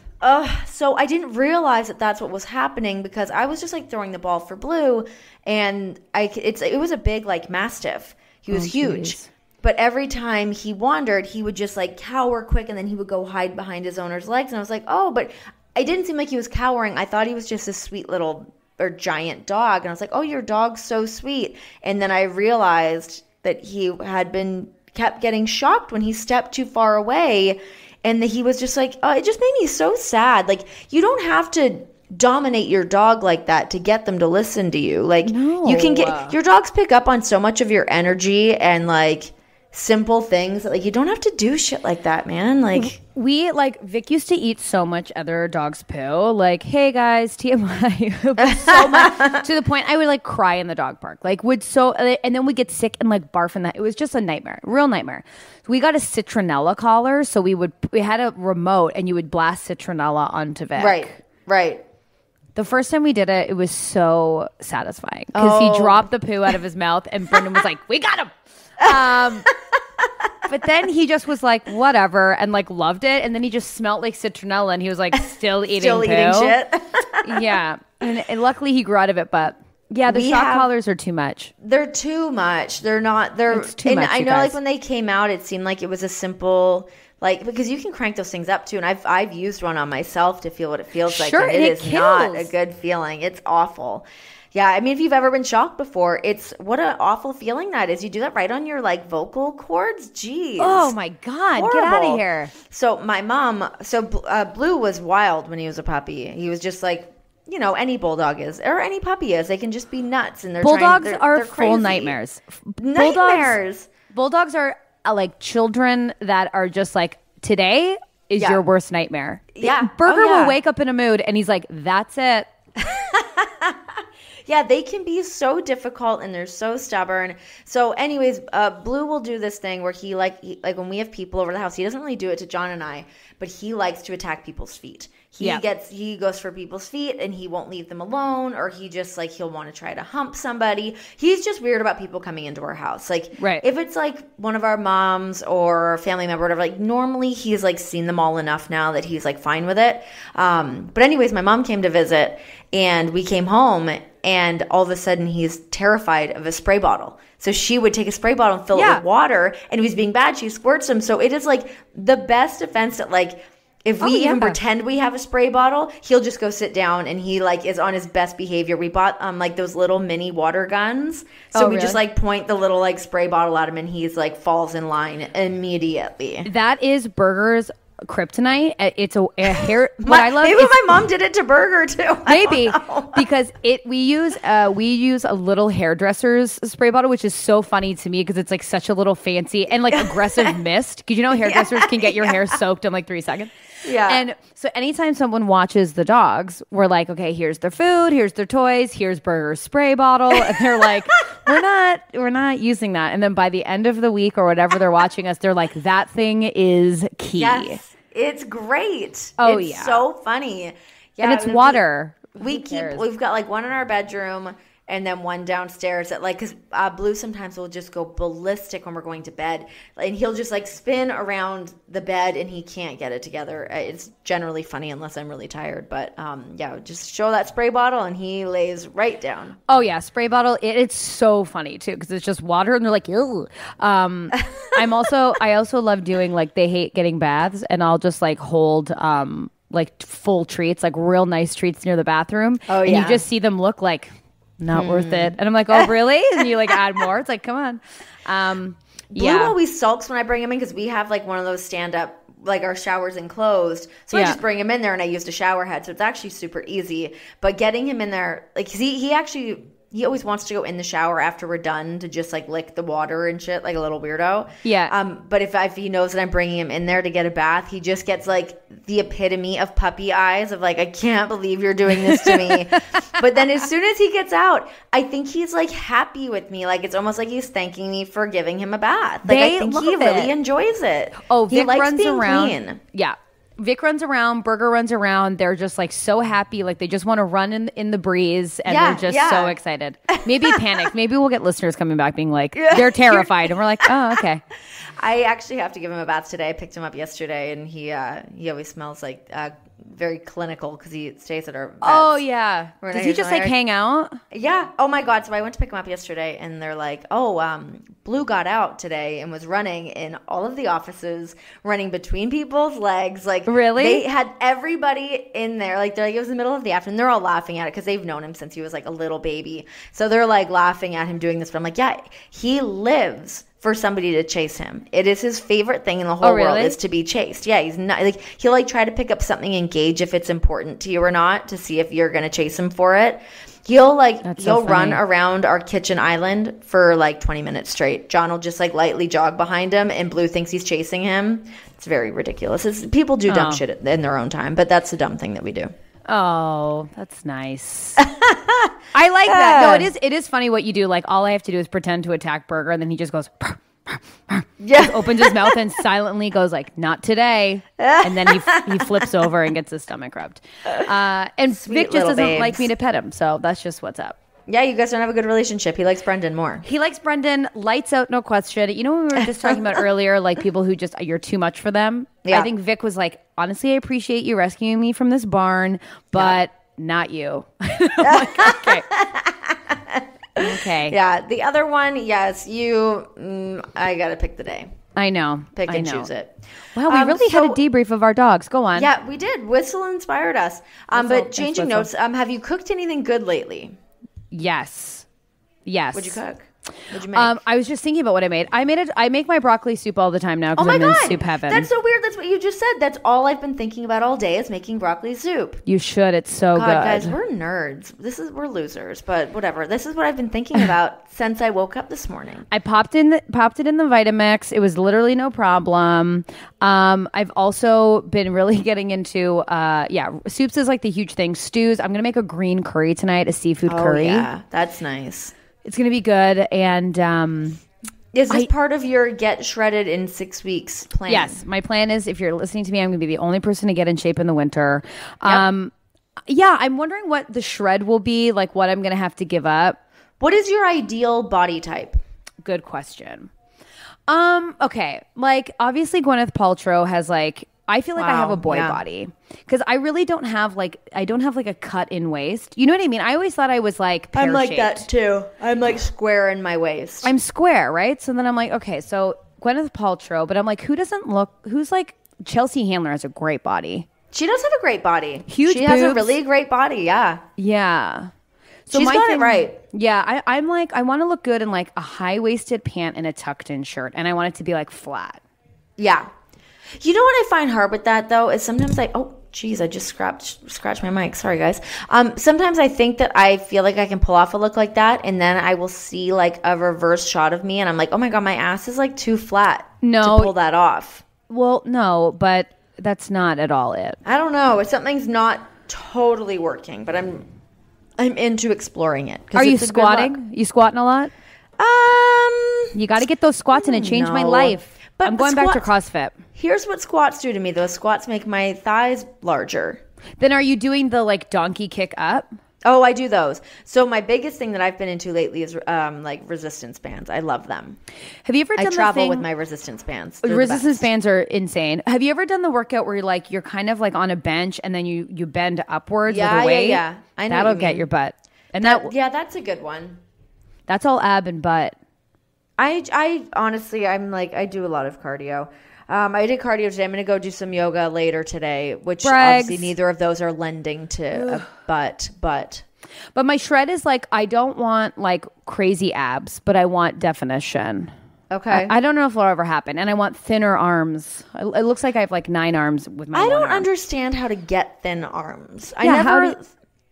So I didn't realize that that's what was happening because I was just like throwing the ball for Blue, and it was a big like Mastiff. He was huge. Geez. But every time he wandered, he would just like cower quick, and then he would go hide behind his owner's legs. And I was like, oh, but it didn't seem like he was cowering. I thought he was just a sweet little or giant dog. And I was like, oh, your dog's so sweet. And then I realized that he had kept getting shocked when he stepped too far away. And that he was just like, oh, it just made me so sad. Like, you don't have to dominate your dog like that to get them to listen to you. Like, you can your dogs pick up on so much of your energy and like simple things that like you don't have to do shit like that, man. Like, Vic used to eat so much other dog's poo. Like, hey guys, TMI. But so much to the point I would like cry in the dog park. Like, and then we get sick and like barf in that. It was just a nightmare, real nightmare. We got a citronella collar, so we had a remote and you would blast citronella onto Vic. Right. The first time we did it, it was so satisfying because he dropped the poo out of his mouth and Brendan was like, we got him. But then he just was like, whatever, and like loved it. And then he just smelled like citronella and he was like still eating poo. Eating shit. Yeah. And luckily he grew out of it. But yeah, the shock collars are too much. They're too much. It's too much. I know, like when they came out, it seemed like it was a simple, like, because you can crank those things up too. And I've used one on myself to feel what it feels like. Sure, and it is not a good feeling. It's awful. Yeah, I mean, if you've ever been shocked before, what an awful feeling that is. You do that right on your like vocal cords. Jeez. Oh my God, horrible. Get out of here. So my mom, Blue was wild when he was a puppy. He was just like, you know, any bulldog is, or any puppy is. They can just be nuts, and bulldogs are they're full crazy. Nightmares. Nightmares. Bulldogs are like children that are just like, today is your worst nightmare. Yeah. Burger will wake up in a mood, and he's like, that's it. Yeah, they can be so difficult and they're so stubborn. So anyways, Blue will do this thing where he like when we have people over the house, he doesn't really do it to John and I, but he likes to attack people's feet. He goes for people's feet and he won't leave them alone, or he just like he'll want to try to hump somebody. He's just weird about people coming into our house. Like if it's like one of our moms or a family member or whatever, like normally he's like seen them all enough now that he's like fine with it. But anyways, my mom came to visit and we came home, and all of a sudden he's terrified of a spray bottle. So she would take a spray bottle and fill it with water, and if he's being bad, she squirts him. So it is like the best defense that like if we even pretend we have a spray bottle, he'll just go sit down and he like is on his best behavior. We bought like those little mini water guns. So we just like point the little like spray bottle at him and he's like falls in line immediately. That is Burger's kryptonite. It's a hair. What I love. Maybe my mom did it to Burger too. Maybe because we use a little hairdresser's spray bottle, which is so funny to me because it's like such a little fancy and like aggressive mist. Because you know hairdressers can get your hair soaked in like 3 seconds. Yeah. And so anytime someone watches the dogs, we're like, okay, here's their food, here's their toys, here's Burger's spray bottle, and they're like, we're not using that. And then by the end of the week or whatever they're watching us, they're like, that thing is key. Yes, it's great. Oh, it's so funny. Yeah, and it's water. We've got like one in our bedroom and then one downstairs that like, because Blue sometimes will just go ballistic when we're going to bed, and he'll just like spin around the bed and he can't get it together. It's generally funny unless I'm really tired, but just show that spray bottle and he lays right down. Oh yeah, spray bottle. It's so funny too because it's just water and they're like, ew. I also love doing like, they hate getting baths, and I'll just like hold like full treats, like real nice treats near the bathroom. Oh yeah, and you just see them look like not worth it. And I'm like, oh, really? And you like add more. It's like, come on. Blue always sulks when I bring him in because we have like one of those stand-up, like our shower's enclosed. So I just bring him in there and I used a shower head. So it's actually super easy. But getting him in there, like he always wants to go in the shower after we're done to just like lick the water and shit, like a little weirdo. Yeah. But if he knows that I'm bringing him in there to get a bath, he just gets like the epitome of puppy eyes of like, I can't believe you're doing this to me. But then as soon as he gets out, I think he's like happy with me. Like it's almost like he's thanking me for giving him a bath. Like I think he really enjoys it. Oh, he Vic likes runs being around. clean. Yeah. Vic runs around, Burger runs around. They're just like so happy. Like they just want to run in the breeze, and they're just so excited. Maybe panicked. Maybe we'll get listeners coming back being like, they're terrified. And we're like, oh, okay. I actually have to give him a bath today. I picked him up yesterday, and he always smells like very clinical because he stays at our vets. Oh, yeah. Renee, does he just like hang out? Yeah. Oh my God. So I went to pick him up yesterday and they're like, Blue got out today and was running in all of the offices, running between people's legs. Like, really? They had everybody in there. Like, they're like, it was the middle of the afternoon. They're all laughing at it because they've known him since he was like a little baby. So they're like laughing at him doing this. But I'm like, yeah, he lives for somebody to chase him. It is his favorite thing in the whole world is to be chased. Yeah, he's not like he'll like try to pick up something and gauge if it's important to you or not to see if you're gonna chase him for it. He'll run around our kitchen island for like 20 minutes straight. John will just like lightly jog behind him and Blue thinks he's chasing him. It's very ridiculous. People do dumb shit in their own time, but that's the dumb thing that we do. Oh, that's nice. I like that. No, it is funny what you do. Like, all I have to do is pretend to attack Burger, and then he just goes, just opens his mouth and silently goes like, "Not today," and then he flips over and gets his stomach rubbed. And Sweet Vic just doesn't babes. like me to pet him, so that's just what's up. Yeah, you guys don't have a good relationship. He likes Brendan more. He likes Brendan, lights out, no question. You know what we were just talking about earlier, like people who just, you're too much for them? Yeah. I think Vic was like, honestly, I appreciate you rescuing me from this barn, but not you. Like, okay. Okay. Yeah, the other one, yes, you, I got to pick the day. I know. Pick and choose it. Wow, we really had a debrief of our dogs. Go on. Yeah, we did. Whistle inspired us. But changing notes, have you cooked anything good lately? Yes. What'd you cook? What'd you make? I was just thinking about what I made. I make my broccoli soup all the time now because I'm in soup heaven. That's so weird. That's what you just said. That's all I've been thinking about all day is making broccoli soup. You should. It's so good. Guys, we're nerds. We're losers, but whatever. This is what I've been thinking about since I woke up this morning. I popped it in the Vitamix. It was literally no problem. I've also been really getting into soups is like the huge thing. Stews. I'm gonna make a green curry tonight, a seafood curry. Yeah, that's nice. It's going to be good. And is this part of your get shredded in 6 weeks plan? Yes. My plan is, if you're listening to me, I'm going to be the only person to get in shape in the winter. Yep. Yeah, I'm wondering what the shred will be, like what I'm going to have to give up. What is your ideal body type? Good question. Okay. Like, obviously Gwyneth Paltrow has like, I feel like I have a boy body because I really don't have I don't have like a cut in waist. You know what I mean? I always thought I was like pear-shaped. I'm like that too. I'm like square in my waist. I'm square, right? So then I'm like, okay, so Gwyneth Paltrow, but I'm like, who's like Chelsea Handler has a great body. She does have a great body. Huge She has a really great body, yeah. Yeah. So she's got it right. Yeah, I'm like, I want to look good in like a high-waisted pant and a tucked-in shirt, and I want it to be like flat. Yeah. You know what I find hard with that, though, is sometimes I just scratched my mic. Sorry, guys. Sometimes I think that I feel like I can pull off a look like that, and then I will see like a reverse shot of me, and I'm like, oh my God, my ass is like too flat to pull that off. Well, no, but that's not at all it. I don't know. Something's not totally working, but I'm into exploring it. Are you squatting? You squatting a lot? You got to get those squats in. It changed my life. But I'm going back to CrossFit. Here's what squats do to me. Those squats make my thighs larger. Then are you doing the like donkey kick up? Oh, I do those. So my biggest thing that I've been into lately is like resistance bands. I love them. Have you ever done I travel with my resistance bands. Resistance bands are insane. Have you ever done the workout where you're kind of like on a bench and then you bend upwards with a weight? Yeah. I know that'll get your butt. And that's a good one. That's all ab and butt. I honestly, I do a lot of cardio. I did cardio today. I'm going to go do some yoga later today, which obviously neither of those are lending to a butt. But my shred is like, I don't want like crazy abs, but I want definition. Okay. I don't know if it'll ever happen. And I want thinner arms. It looks like I have like 9 arms with my I don't arm. understand how to get thin arms.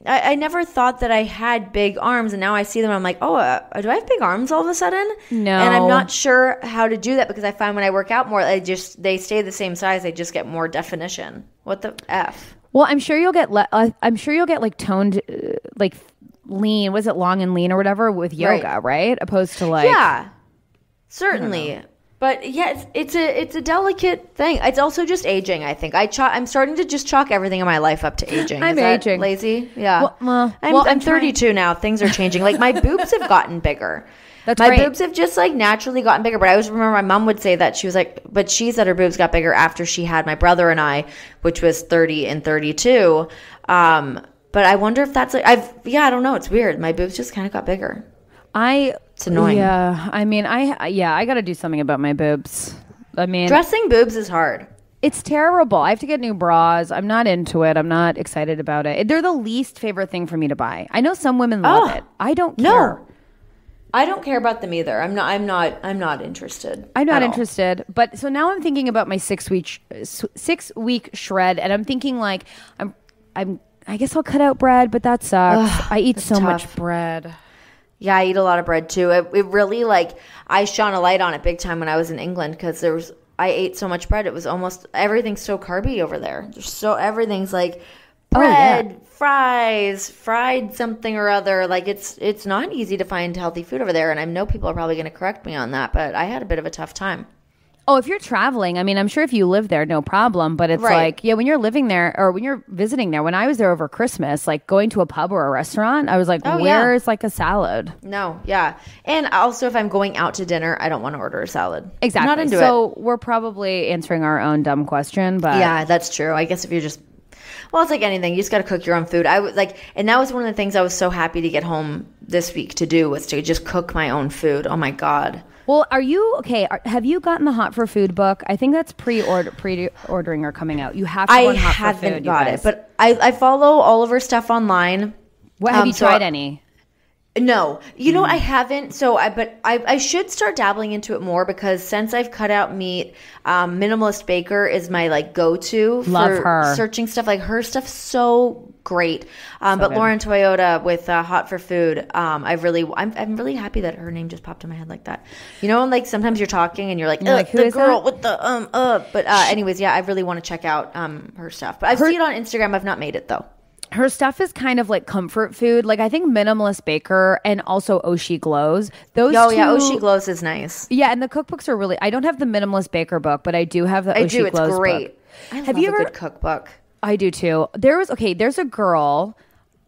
I never thought that I had big arms, and now I see them. I'm like, oh, do I have big arms all of a sudden? No. And I'm not sure how to do that because I find when I work out more, they stay the same size. They just get more definition. What the F? Well, I'm sure you'll get like toned, like lean. Was it long and lean or whatever with yoga, right? Opposed to like certainly. But yeah, it's a delicate thing. It's also just aging, I think. I'm starting to just chalk everything in my life up to aging. I'm aging. Lazy? Yeah. I'm 32 now. Things are changing. Like my boobs have gotten bigger. That's my great. boobs have just like naturally gotten bigger. But I always remember my mom would say that she was like, but she said her boobs got bigger after she had my brother and I, which was 30 and 32. But I wonder if that's like, I don't know. It's weird. My boobs just kind of got bigger. It's annoying. Yeah. I mean, I got to do something about my boobs. I mean, dressing boobs is hard. It's terrible. I have to get new bras. I'm not into it. I'm not excited about it. They're the least favorite thing for me to buy. I know some women love it. I don't care. No. I don't care about them either. I'm not interested. I'm not interested. But so now I'm thinking about my 6-week shred, and I'm thinking like I guess I'll cut out bread, but that sucks. I eat so much bread. Yeah, I eat a lot of bread too. It really like I shone a light on it big time when I was in England because I ate so much bread. It was almost everything's so carby over there. Everything's like bread, fries, fried something or other. Like it's not easy to find healthy food over there. And I know people are probably going to correct me on that, but I had a bit of a tough time. Oh, if you're traveling, I mean, I'm sure if you live there, no problem. But it's like, when you're living there or when you're visiting there, when I was there over Christmas, like going to a pub or a restaurant, I was like, where's like a salad? No, yeah. And also if I'm going out to dinner, I don't want to order a salad. Exactly. I'm not into so we're probably answering our own dumb question. But yeah, that's true. I guess if you're just, well, it's like anything. You just got to cook your own food. I was like, and that was one of the things I was so happy to get home this week to do was to just cook my own food. Oh my God. Well, are you okay? Have you gotten the Hot for Food book? I think that's pre-ordering or coming out. You have to go on Hot for Food. I haven't got it, but I follow all of her stuff online. What have you tried any? No, you know I haven't. So I should start dabbling into it more because since I've cut out meat, Minimalist Baker is my like go-to for searching stuff. Like her stuff's so great. But good. Lauren Toyota with Hot for Food, I'm really happy that her name just popped in my head like that. You know, like sometimes you're talking and you're like, who the girl that? With the But anyways, yeah, I really want to check out her stuff. But I've seen it on Instagram. I've not made it though. Her stuff is kind of like comfort food. Like I think Minimalist Baker and also Oshi Glows. Those two, yeah, Oshi Glows is nice. Yeah, and the cookbooks are really. I don't have the Minimalist Baker book, but I do have the Oshi Glows book. It's great. I love a good cookbook. I do too. There's a girl.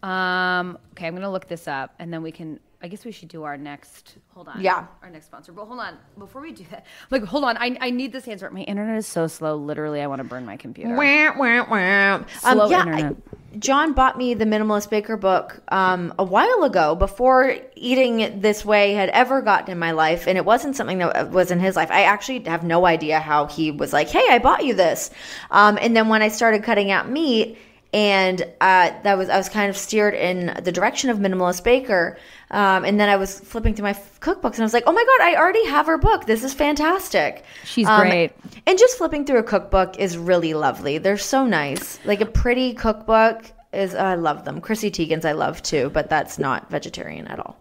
Okay, I'm gonna look this up, and then we can. I guess we should do our next. Hold on. Yeah. Our next sponsor. But hold on. Before we do that, like, hold on. I need this answer. My internet is so slow. Literally, I want to burn my computer. Slow internet. John bought me the Minimalist Baker book a while ago before eating this way had ever gotten in my life. And it wasn't something that was in his life. I actually have no idea how he was like, hey, I bought you this. And then when I started cutting out meat, and I was kind of steered in the direction of Minimalist Baker. And then I was flipping through my cookbooks and I was like, oh my God, I already have her book. This is fantastic. She's great. And just flipping through a cookbook is really lovely. They're so nice. Like a pretty cookbook I love them. Chrissy Teigen's I love too, but that's not vegetarian at all.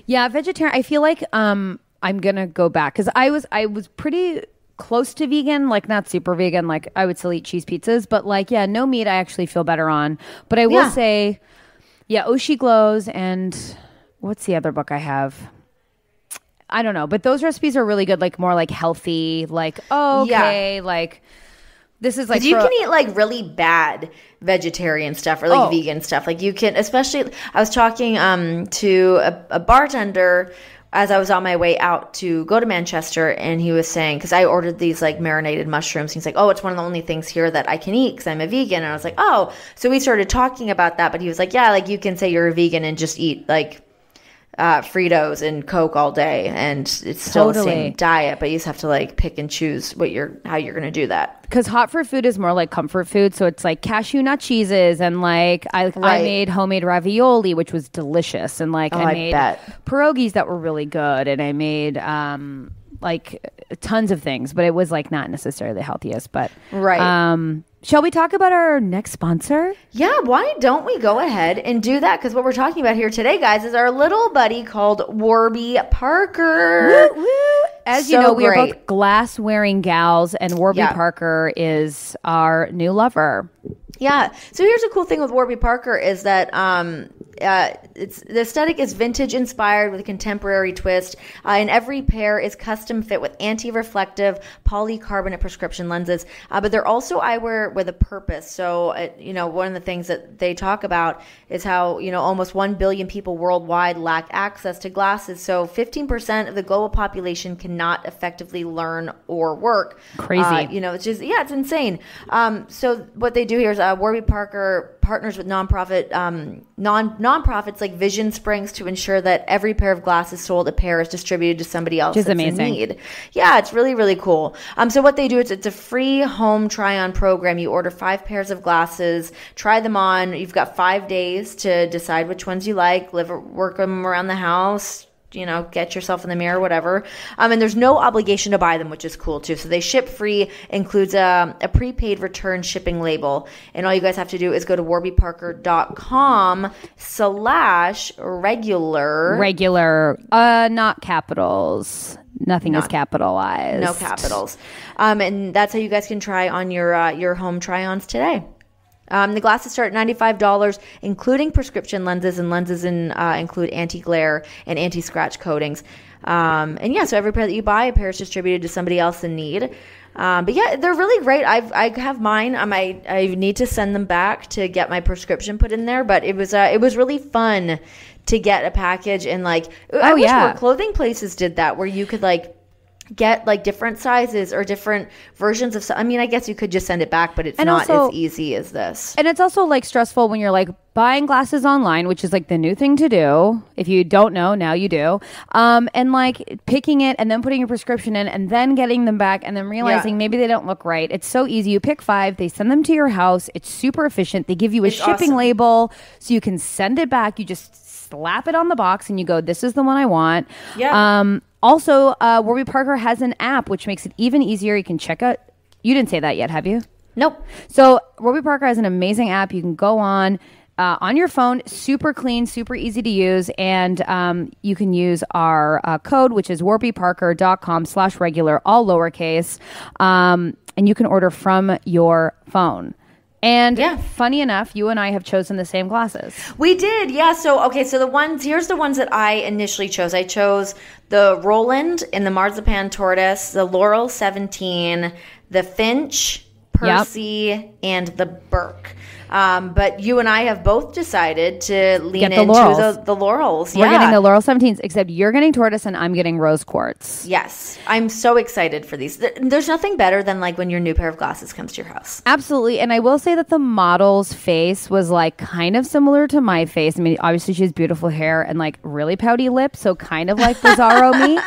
Yeah, vegetarian. I feel like I'm going to go back because I was pretty close to vegan, like not super vegan, like I would still eat cheese pizzas, but like, yeah, no meat I actually feel better on. But I will say, yeah, Oshi Glows and what's the other book I have? I don't know, but those recipes are really good, like more like healthy, like, like this is like you can eat like really bad vegetarian stuff or like vegan stuff. Like you can, especially, I was talking to a bartender as I was on my way out to go to Manchester, and he was saying, because I ordered these like marinated mushrooms, he's like, oh, it's one of the only things here that I can eat because I'm a vegan. And I was like, oh, so we started talking about that, but he was like, yeah, like you can say you're a vegan and just eat like Fritos and Coke all day, and it's still the same diet, but you just have to like pick and choose how you're going to do that. Because Hot for Food is more like comfort food, so it's like cashew nut cheeses, and like I made homemade ravioli, which was delicious, and like I made pierogies that were really good, and I made like tons of things, but it was like not necessarily the healthiest. But shall we talk about our next sponsor? Yeah, why don't we go ahead and do that? Because what we're talking about here today, guys, is our little buddy called Warby Parker. Woo, woo. As you know, we are both glass-wearing gals, and Warby Parker is our new lover. Yeah. So here's a cool thing with Warby Parker is that the aesthetic is vintage inspired with a contemporary twist, and every pair is custom fit with anti-reflective polycarbonate prescription lenses. But they're also eyewear with a purpose. So, one of the things that they talk about is how, almost 1 billion people worldwide lack access to glasses. So 15% of the global population cannot effectively learn or work. Crazy. It's just, it's insane. So what they do here is Warby Parker partners with nonprofits like Vision Springs to ensure that every pair of glasses sold, a pair is distributed to somebody else that's amazing. in need. Yeah, it's really, really cool. So what they do is it's a free home try-on program. You order 5 pairs of glasses, try them on. You've got 5 days to decide which ones you like, work them around the house, get yourself in the mirror, whatever. And there's no obligation to buy them, which is cool too. So they ship free, includes a prepaid return shipping label. And all you guys have to do is go to warbyparker.com/regular. Regular, not capitals. Nothing is capitalized. No capitals. And that's how you guys can try on your home try-ons today. The glasses start at $95, including prescription lenses, and lenses include anti-glare and anti-scratch coatings. So every pair that you buy, a pair is distributed to somebody else in need. But yeah, they're really great. I have mine. I need to send them back to get my prescription put in there. But it was really fun to get a package and I wish more clothing places did that, where you could get different sizes or different versions of. I guess you could just send it back, but it's not as easy as this. And it's also stressful when you're buying glasses online, which is the new thing to do. If you don't know, now you do. And picking it and then putting your prescription in and then getting them back and then realizing maybe they don't look right. It's so easy. You pick 5, they send them to your house. It's super efficient. They give you a shipping label so you can send it back. You just slap it on the box and you go, this is the one I want. Yeah. Also, Warby Parker has an app, which makes it even easier. You can check out. You didn't say that yet, have you? Nope. So Warby Parker has an amazing app. You can go on your phone, super clean, super easy to use. And you can use our code, which is warbyparker.com/regular, all lowercase. And you can order from your phone. And funny enough, you and I have chosen the same glasses. We did, yeah. So, here's the ones that I initially chose. I chose the Roland in the Marzipan Tortoise, the Laurel 17, the Finch, Percy, and the Burke. But you and I have both decided to lean into the Laurels. We're getting the Laurel 17s, except you're getting tortoise and I'm getting rose quartz. Yes. I'm so excited for these. There's nothing better than when your new pair of glasses comes to your house. Absolutely. And I will say that the model's face was kind of similar to my face. I mean, obviously she has beautiful hair and really pouty lips, so kind of like Bizarro me.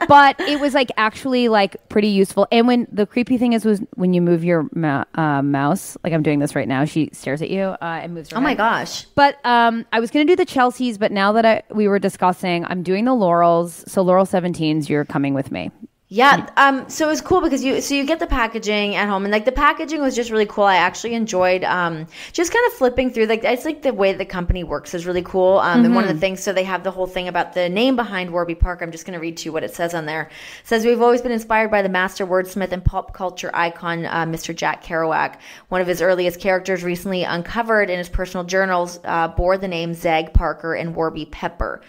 But it was actually pretty useful. And when the creepy thing was when you move your mouse, I'm doing this right now, she stares at you and moves her head. Oh my gosh. But I was going to do the Chelseas, but now that we were discussing, I'm doing the Laurels. So Laurel 17s, you're coming with me. Yeah. So it was cool because you get the packaging at home, and the packaging was just really cool. I actually enjoyed just kind of flipping through. It's the way the company works is really cool. And one of the things, so they have the whole thing about the name behind Warby Parker. I'm just going to read to you what it says on there. It says, "We've always been inspired by the master wordsmith and pop culture icon, Mr. Jack Kerouac. One of his earliest characters, recently uncovered in his personal journals, bore the name Zag Parker and Warby Pepper.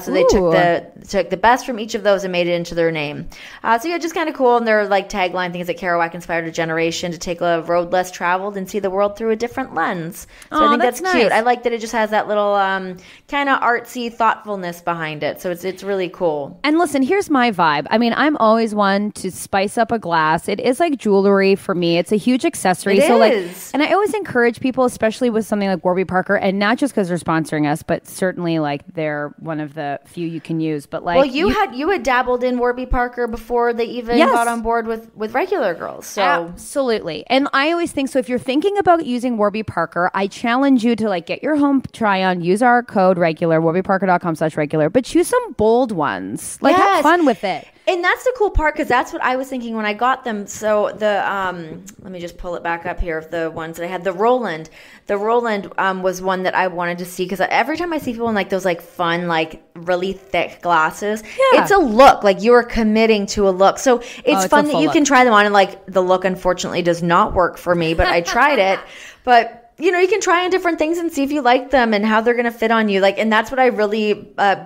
So they took the best from each of those and made it into their name." Just kind of cool. And their tagline things that Kerouac inspired a generation to take a road less traveled and see the world through a different lens. So I think that's nice. Cute. I like that it just has that little kind of artsy thoughtfulness behind it. So it's really cool. And listen, here's my vibe. I mean, I'm always one to spice up a glass. It is like jewelry for me. It's a huge accessory. It is. And I always encourage people, especially with something like Warby Parker, and not just because they're sponsoring us, but certainly they're one of the few you can use. But well, you had dabbled in Warby Parker before they even got on board with regular girls. So absolutely. And I always think, so if you're thinking about using Warby Parker, I challenge you to get your home try on, use our code regular, warbyparker.com/regular, but choose some bold ones. Have fun with it. And that's the cool part, because that's what I was thinking when I got them. So let me just pull it back up here of the ones that I had. The Roland was one that I wanted to see, because every time I see people in those fun, really thick glasses, it's a look. You are committing to a look. So it's fun that you can try them on, and the look unfortunately does not work for me, but I tried it. But you can try on different things and see if you like them and how they're going to fit on you. And that's what I really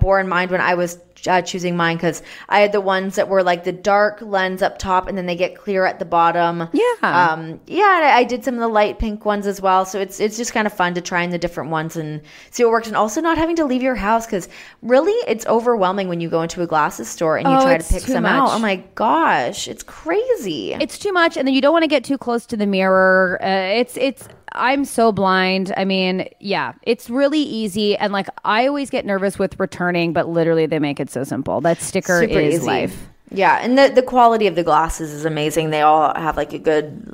bore in mind when I was choosing mine, because I had the ones that were like the dark lens up top and then they get clear at the bottom. Yeah. I did some of the light pink ones as well. So it's just kind of fun to try in the different ones and see what works. And also not having to leave your house, because really it's overwhelming when you go into a glasses store and you try to pick some out. Oh my gosh, it's crazy. It's too much. And then you don't want to get too close to the mirror. I'm so blind. I mean, yeah, it's really easy. And I always get nervous with returning, but literally they make it so simple. That sticker Super is easy. life. Yeah. And the quality of the glasses is amazing. They all have a good,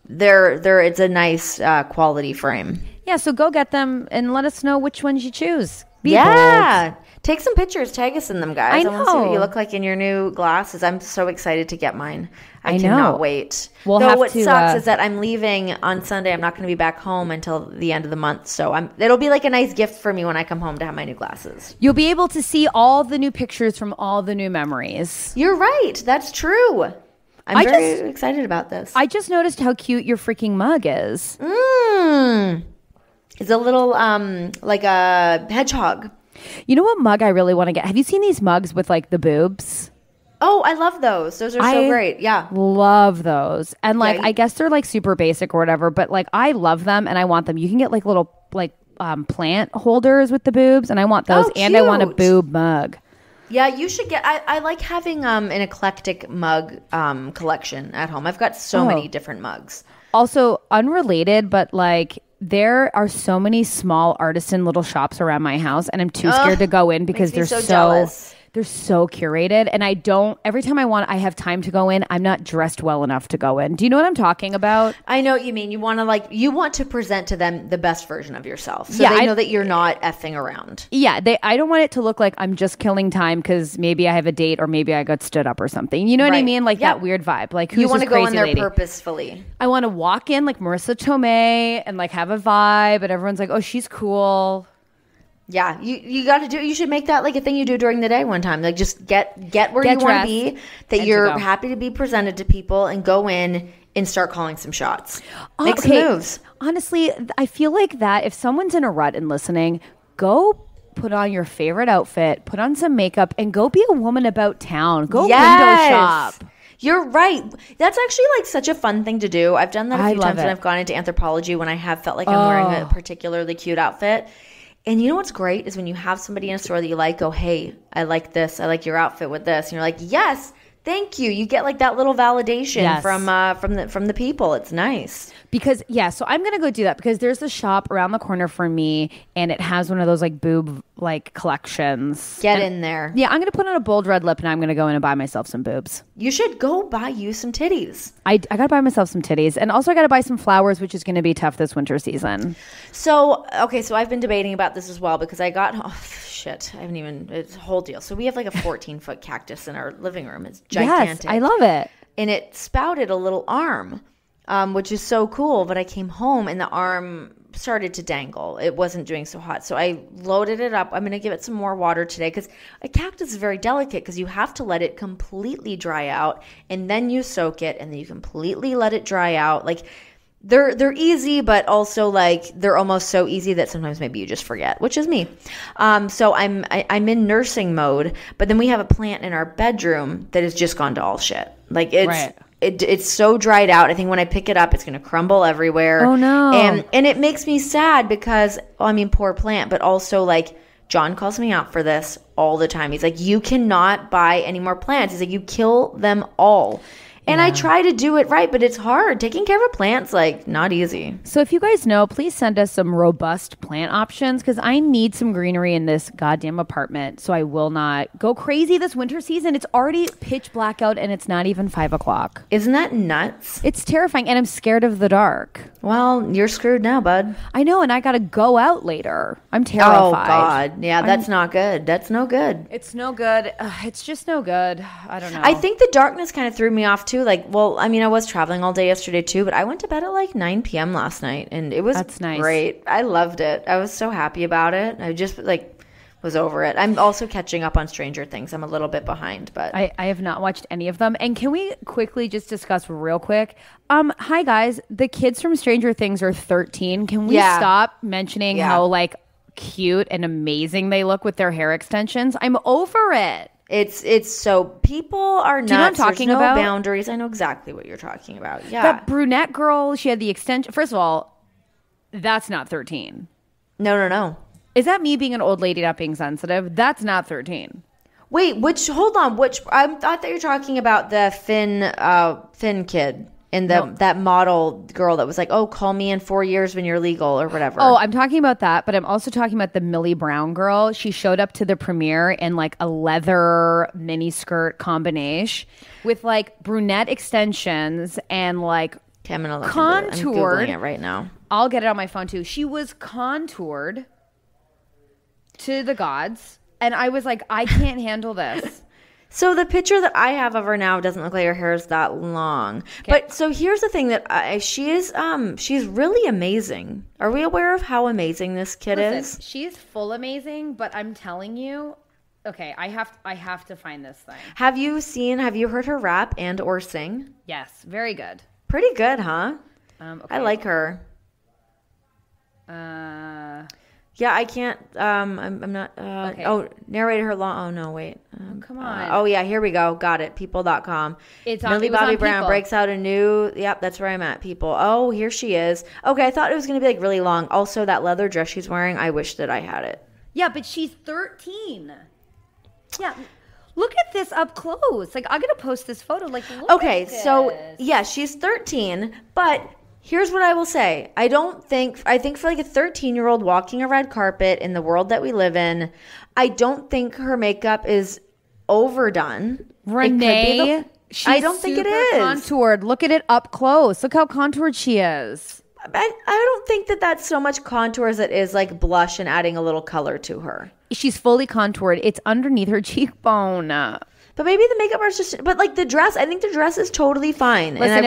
it's a nice quality frame. Yeah. So go get them and let us know which ones you choose. Be bold. Take some pictures. Tag us in them, guys. I know. I want to see what you look like in your new glasses. I'm so excited to get mine. I cannot wait. What sucks is that I'm leaving on Sunday. I'm not going to be back home until the end of the month. So it'll be a nice gift for me when I come home to have my new glasses. You'll be able to see all the new pictures from all the new memories. You're right. That's true. I'm very excited about this. I just noticed how cute your freaking mug is. It's a little like a hedgehog. You know what mug I really want to get? Have you seen these mugs with the boobs? Oh, I love those. Those are so great. Yeah. Love those. And I guess they're super basic or whatever, but I love them and I want them. You can get little plant holders with the boobs, and I want those. Oh, and I want a boob mug. Yeah, you should get. I like having an eclectic mug collection at home. I've got so many different mugs. Also, unrelated, but there are so many small artisan little shops around my house, and I'm too scared to go in because they're so jealous. They're so curated, and every time I have time to go in, I'm not dressed well enough to go in. Do you know what I'm talking about? I know what you mean. You want to present to them the best version of yourself, so they know that you're not effing around. Yeah, I don't want it to look like I'm just killing time because maybe I have a date or maybe I got stood up or something. You know what I mean? That weird vibe. Who's you want to go in there lady? Purposefully. I want to walk in like Marissa Tomei and have a vibe, and everyone's like, "Oh, she's cool." Yeah, you got to do. You should make that a thing you do during the day one time. Just get where you want to be, that you're happy to be presented to people, and go in and start calling some shots. Make some moves. Honestly, I feel that if someone's in a rut and listening, go put on your favorite outfit, put on some makeup, and go be a woman about town. Go window shop. You're right. That's actually such a fun thing to do. I've done that a few times when I've gone into Anthropologie when I have felt I'm wearing a particularly cute outfit. And you know what's great is when you have somebody in a store that you go, hey, I like this. I like your outfit with this. And you're like, yes, thank you. You get that little validation from the people. It's nice. Because, so I'm going to go do that because there's a shop around the corner from me and it has one of those boob collections. Get in there. Yeah, I'm going to put on a bold red lip and I'm going to go in and buy myself some boobs. You should go buy you some titties. I got to buy myself some titties. And also I got to buy some flowers, which is going to be tough this winter season. So I've been debating about this as well because I got, it's a whole deal. So we have a 14-foot cactus in our living room. It's gigantic. Yes, I love it. And it spouted a little arm. Which is so cool. But I came home and the arm started to dangle. It wasn't doing so hot. So I loaded it up. I'm going to give it some more water today because a cactus is very delicate because you have to let it completely dry out and then you soak it and then you completely let it dry out. They're easy, but also they're almost so easy that sometimes maybe you just forget, which is me. So I'm in nursing mode, but then we have a plant in our bedroom that has just gone to all shit. It's so dried out. I think when I pick it up, it's going to crumble everywhere. Oh, no. And it makes me sad because, poor plant, but also, John calls me out for this all the time. He's like, you cannot buy any more plants. He's like, you kill them all. And I try to do it right, but it's hard. Taking care of a plant's not easy. So if you guys know, please send us some robust plant options because I need some greenery in this goddamn apartment so I will not go crazy this winter season. It's already pitch black out and it's not even 5 o'clock. Isn't that nuts? It's terrifying and I'm scared of the dark. Well, you're screwed now, bud. I know, and I got to go out later. I'm terrified. Oh, God. Yeah, that's not good. That's no good. It's no good. It's just no good. I don't know. I think the darkness kind of threw me off, too. I was traveling all day yesterday, too, but I went to bed at 9 p.m. last night, and it was That's nice. Great. I loved it. I was so happy about it. I just, was over it. I'm also catching up on Stranger Things. I'm a little bit behind, but I have not watched any of them. And can we quickly just discuss real quick? Hi guys, the kids from Stranger Things are 13. Can we stop mentioning how like cute and amazing they look with their hair extensions? I'm over it. It's so people are nuts. Do you know what I'm talking There's no about? boundaries. I know exactly what you're talking about. Yeah. That brunette girl, she had the extension. First of all, that's not 13. No. Is that me being an old lady not being sensitive? That's not 13. Wait, hold on, I thought that you're talking about the Finn kid and that model girl that was like, oh, call me in 4 years when you're legal or whatever. Oh, I'm talking about that, but I'm also talking about the Millie Brown girl. She showed up to the premiere in like a leather mini skirt combination with like brunette extensions and like I'm gonna look contoured. I'm Googling it right now. I'll get it on my phone too. She was contoured to the gods, and I was like, I can't handle this. So the picture that I have of her now doesn't look like her hair is that long. Okay. But so here's the thing that she's really amazing. Are we aware of how amazing this kid is? She's full amazing, but I'm telling you, okay, I have to find this thing. Have you heard her rap and or sing? Yes, very good. Pretty good, huh? Okay. I like her. Yeah, I can't. I'm not. Okay. Oh, narrated her long. Oh no, wait. Come on. Oh yeah, here we go. Got it. People.com. It's on. Millie It was Bobby on Brown People. breaks out a new. Yep, that's where I'm at. People. Oh, here she is. Okay, I thought it was gonna be like really long. Also, that leather dress she's wearing. I wish that I had it. Yeah, but she's 13. Yeah. Look at this up close. Like, I'm gonna post this photo. Like, look okay, at this. So yeah, she's 13, but. Here's what I will say. I think for like a 13-year-old walking a red carpet in the world that we live in, I don't think her makeup is overdone. Renee, I don't think it is. Contoured. Look at it up close. Look how contoured she is. I don't think that that's so much contour as it is like blush and adding a little color to her. She's fully contoured. It's underneath her cheekbone. But maybe the makeup artist just, but like the dress, I think the dress is totally fine. Listen,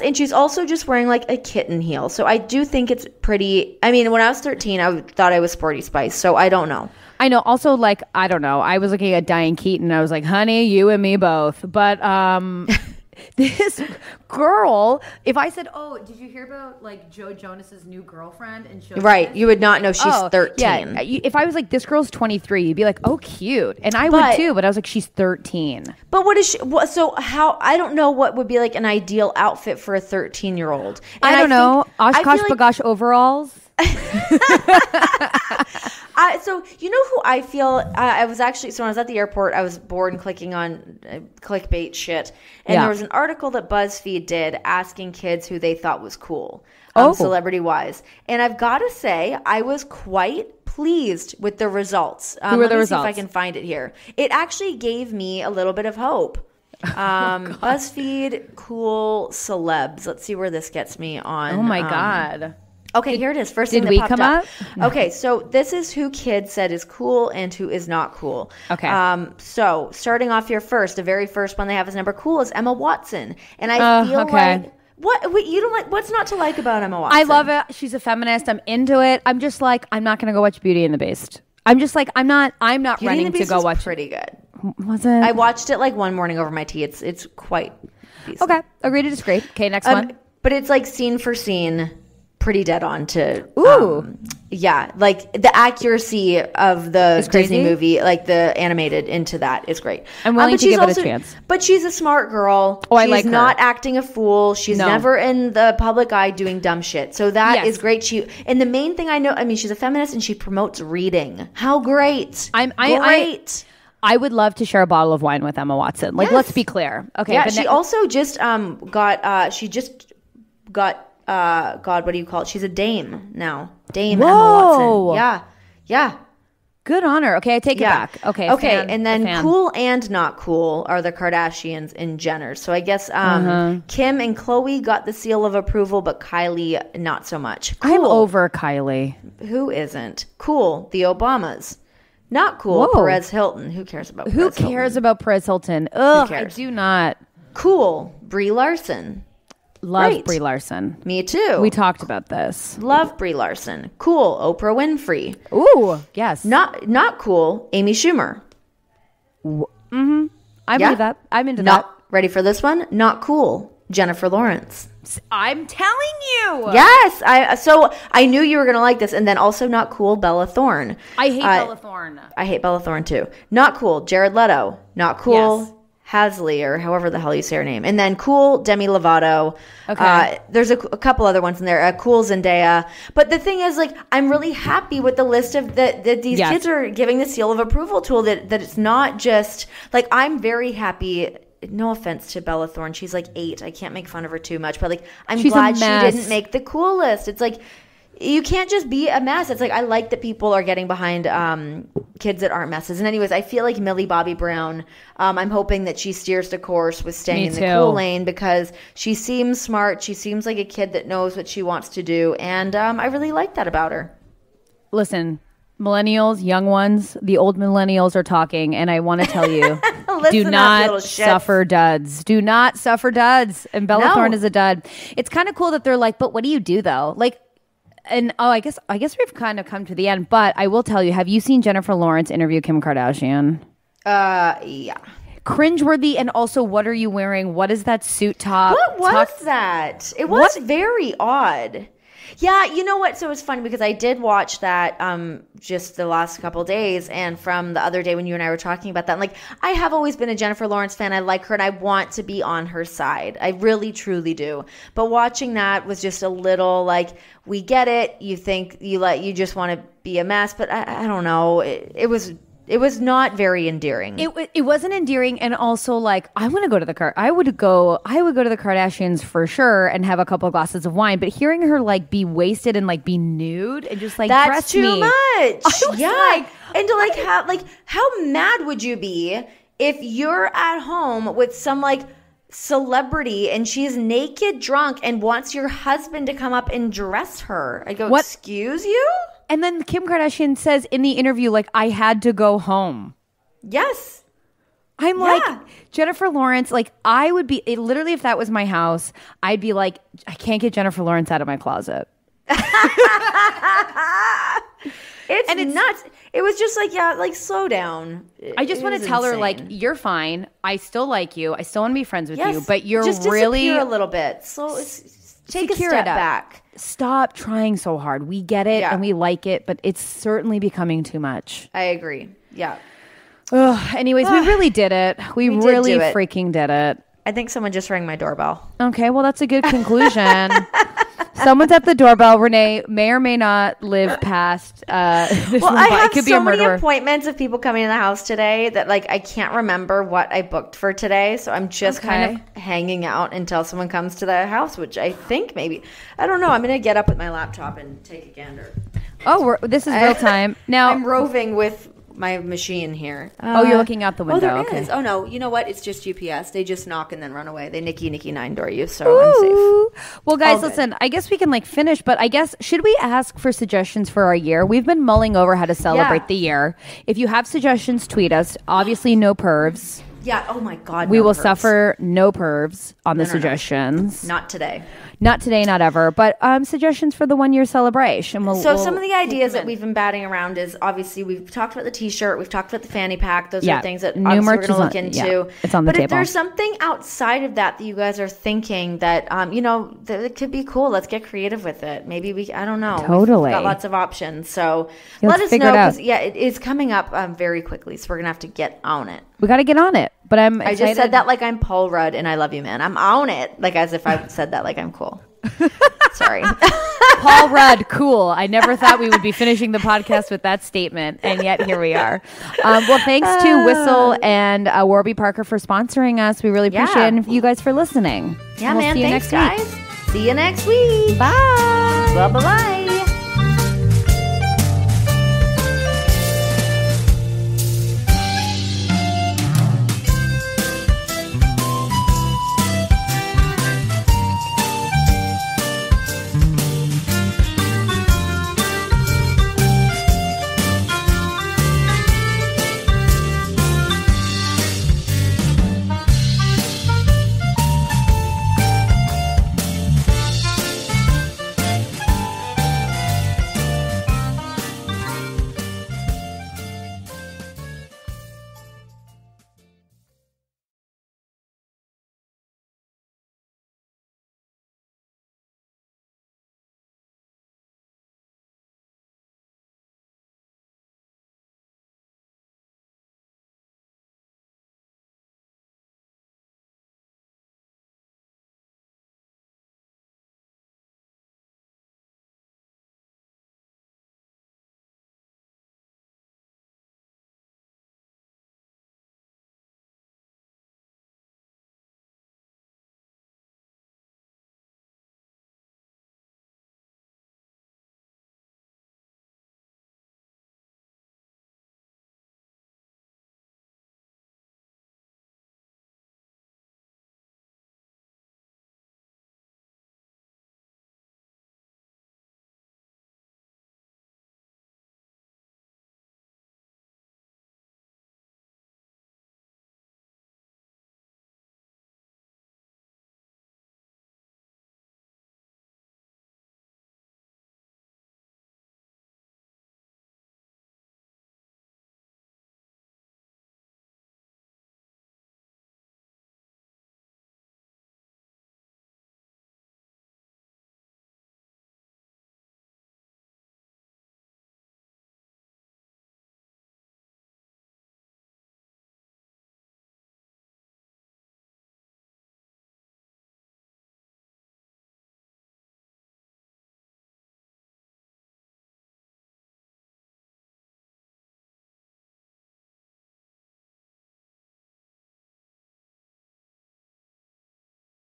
and she's also just wearing like a kitten heel. So I do think it's pretty, I mean, when I was 13, I thought I was Sporty Spice. So I don't know. I know. Also, like, I don't know. I was looking at Diane Keaton. I was like, honey, you and me both. But this girl, if I said, oh, did you hear about like Joe Jonas's new girlfriend? And right. You would not know she's 13. Yeah. If I was like, this girl's 23, you'd be like, oh, cute. And I would too. But I was like, she's 13. But what is she? So how? I don't know what would be like an ideal outfit for a 13-year-old. I don't know. Oshkosh Bagosh overalls. So you know who I feel I was actually, so when I was at the airport, I was bored and clicking on clickbait shit, and there was an article that BuzzFeed did asking kids who they thought was cool, celebrity wise, and I've got to say I was quite pleased with the results. Who were the results? See if I can find it here. It actually gave me a little bit of hope. BuzzFeed cool celebs. Let's see where this gets me on. Oh my god. Okay, here it is. First thing that popped up. Okay, so this is who kids said is cool and who is not cool. Okay. So starting off here first, the very first one they have as number cool is Emma Watson, and I feel like you don't like. What's not to like about Emma Watson? I love it. She's a feminist. I'm into it. I'm just like, I'm not gonna go watch Beauty and the Beast. I'm just like, I'm not running to go watch. Pretty good. Was it? I watched it like one morning over my tea. It's quite decent. Okay. Agree to disagree. Okay, next one. But it's like scene for scene. Pretty dead on to like the accuracy of the Disney movie, like the animated into that is great. I'm willing to give it a chance. But she's a smart girl. Oh, I like her. She's not acting a fool. She's never in the public eye doing dumb shit. So that is great. And the main thing I know, I mean, she's a feminist and she promotes reading. How great. Great. I would love to share a bottle of wine with Emma Watson. Like, let's be clear. Okay. Yeah, but she also just got God, what do you call it? She's a dame now. Dame Emma Watson. Yeah. Good on her. Okay, I take it back. Okay. And then cool and not cool are the Kardashians and Jenners. So I guess Kim and Khloe got the seal of approval, but Kylie not so much. Cool. I'm over Kylie. Who isn't? Cool. The Obamas. Not cool. Whoa. Perez Hilton. Who cares about Perez Hilton? Who cares about Perez Hilton? Ugh, I do not. Cool. Brie Larson. Love Right. Brie Larson. Me too. We talked about this. Love Brie Larson. Cool. Oprah Winfrey. Ooh, yes. Not cool. Amy Schumer. I believe that. I'm into that. Not ready for this one. Not cool. Jennifer Lawrence. I'm telling you. Yes. So I knew you were going to like this. And then also not cool. Bella Thorne. I hate Bella Thorne. I hate Bella Thorne too. Not cool. Jared Leto. Not cool. Yes. Hasley, or however the hell you say her name. And then cool, Demi Lovato. Okay. There's a couple other ones in there. Cool, Zendaya. But the thing is, like, I'm really happy with the list of that these kids are giving the seal of approval to, that it's not just, like, I'm very happy. No offense to Bella Thorne. She's like 8. I can't make fun of her too much. But, like, I'm glad she didn't make the cool list. It's like, you can't just be a mess. It's like, I like that people are getting behind kids that aren't messes. And anyways, I feel like Millie Bobby Brown, I'm hoping that she steers the course with staying in the cool lane, because she seems smart. She seems like a kid that knows what she wants to do. And I really like that about her. Listen, millennials, young ones, the old millennials are talking. And I want to tell you, do not suffer duds. Do not suffer duds. And Bella Thorne is a dud. It's kind of cool that they're like, but what do you do though? Like, and I guess we've kind of come to the end, but I will tell you, have you seen Jennifer Lawrence interview Kim Kardashian? Yeah. Cringeworthy, and also, what are you wearing? What is that suit top? What was that? It was very odd. Yeah, you know what? So it was funny because I did watch that just the last couple of days, and from the other day when you and I were talking about that, and like, I have always been a Jennifer Lawrence fan. I like her and I want to be on her side. I really, truly do. But watching that was just a little like, we get it. You think you just want to be a mess, but I don't know. It was not very endearing. It wasn't endearing, and also like, I want to go to the I would go to the Kardashians for sure and have a couple of glasses of wine. But hearing her like be wasted and like be nude and just like that's too me, much. Yeah, and to like how mad would you be if you're at home with some like celebrity and she's naked, drunk, and wants your husband to come up and dress her? I go, excuse you? And then Kim Kardashian says in the interview, like, I had to go home. Yes. I'm like, Jennifer Lawrence, like, I would be, literally, if that was my house, I'd be like, I can't get Jennifer Lawrence out of my closet. It's nuts. It was just like, like, slow down. I just want to tell her, like, you're fine. I still like you. I still want to be friends with you. But you're just really. Disappear a little bit. So take a step back. Stop trying so hard. We get it and we like it, but it's certainly becoming too much. I agree. Yeah. Anyways, we really did it. We really freaking did it. I think someone just rang my doorbell. Okay, well, that's a good conclusion. Someone's at the doorbell. Renee may or may not live past. This well, I have could be so a many murderer. appointments of people coming in the house today that like I can't remember what I booked for today. So I'm just kind of hanging out until someone comes to the house, which I think maybe, I don't know. I'm going to get up with my laptop and take a gander. Oh, this is real time. Now I'm roving with my machine here. You're looking out the window. Oh, there is. Oh, no. You know what? It's just UPS. They just knock and then run away. They Nikki 9-door you, so I'm safe. Well, guys, listen, I guess we can like finish, but I guess, should we ask for suggestions for our year? We've been mulling over how to celebrate the year. If you have suggestions, tweet us. Obviously, no pervs. Yeah. Oh, my God. We will suffer no pervs on the suggestions. Not today. Not today, not ever, but suggestions for the 1 year celebration. Some of the ideas that we've been batting around is obviously we've talked about the t-shirt, we've talked about the fanny pack. Those are things that obviously we're going to look into. It's on the table. But if there's something outside of that you guys are thinking that, that it could be cool, let's get creative with it. Maybe I don't know. Totally. We've got lots of options. So let us know, because it is coming up very quickly. So we're going to have to get on it. We got to get on it. But I'm excited. I just said that like I'm Paul Rudd and I love you, man. I'm on it. Like as if I said that like I'm cool. Sorry. Paul Rudd, cool. I never thought we would be finishing the podcast with that statement, and yet here we are. Well, thanks to Whistle and Warby Parker for sponsoring us. We really appreciate it, and you guys for listening. Yeah, man. Thanks, guys. See you next week. Bye. Bye-bye.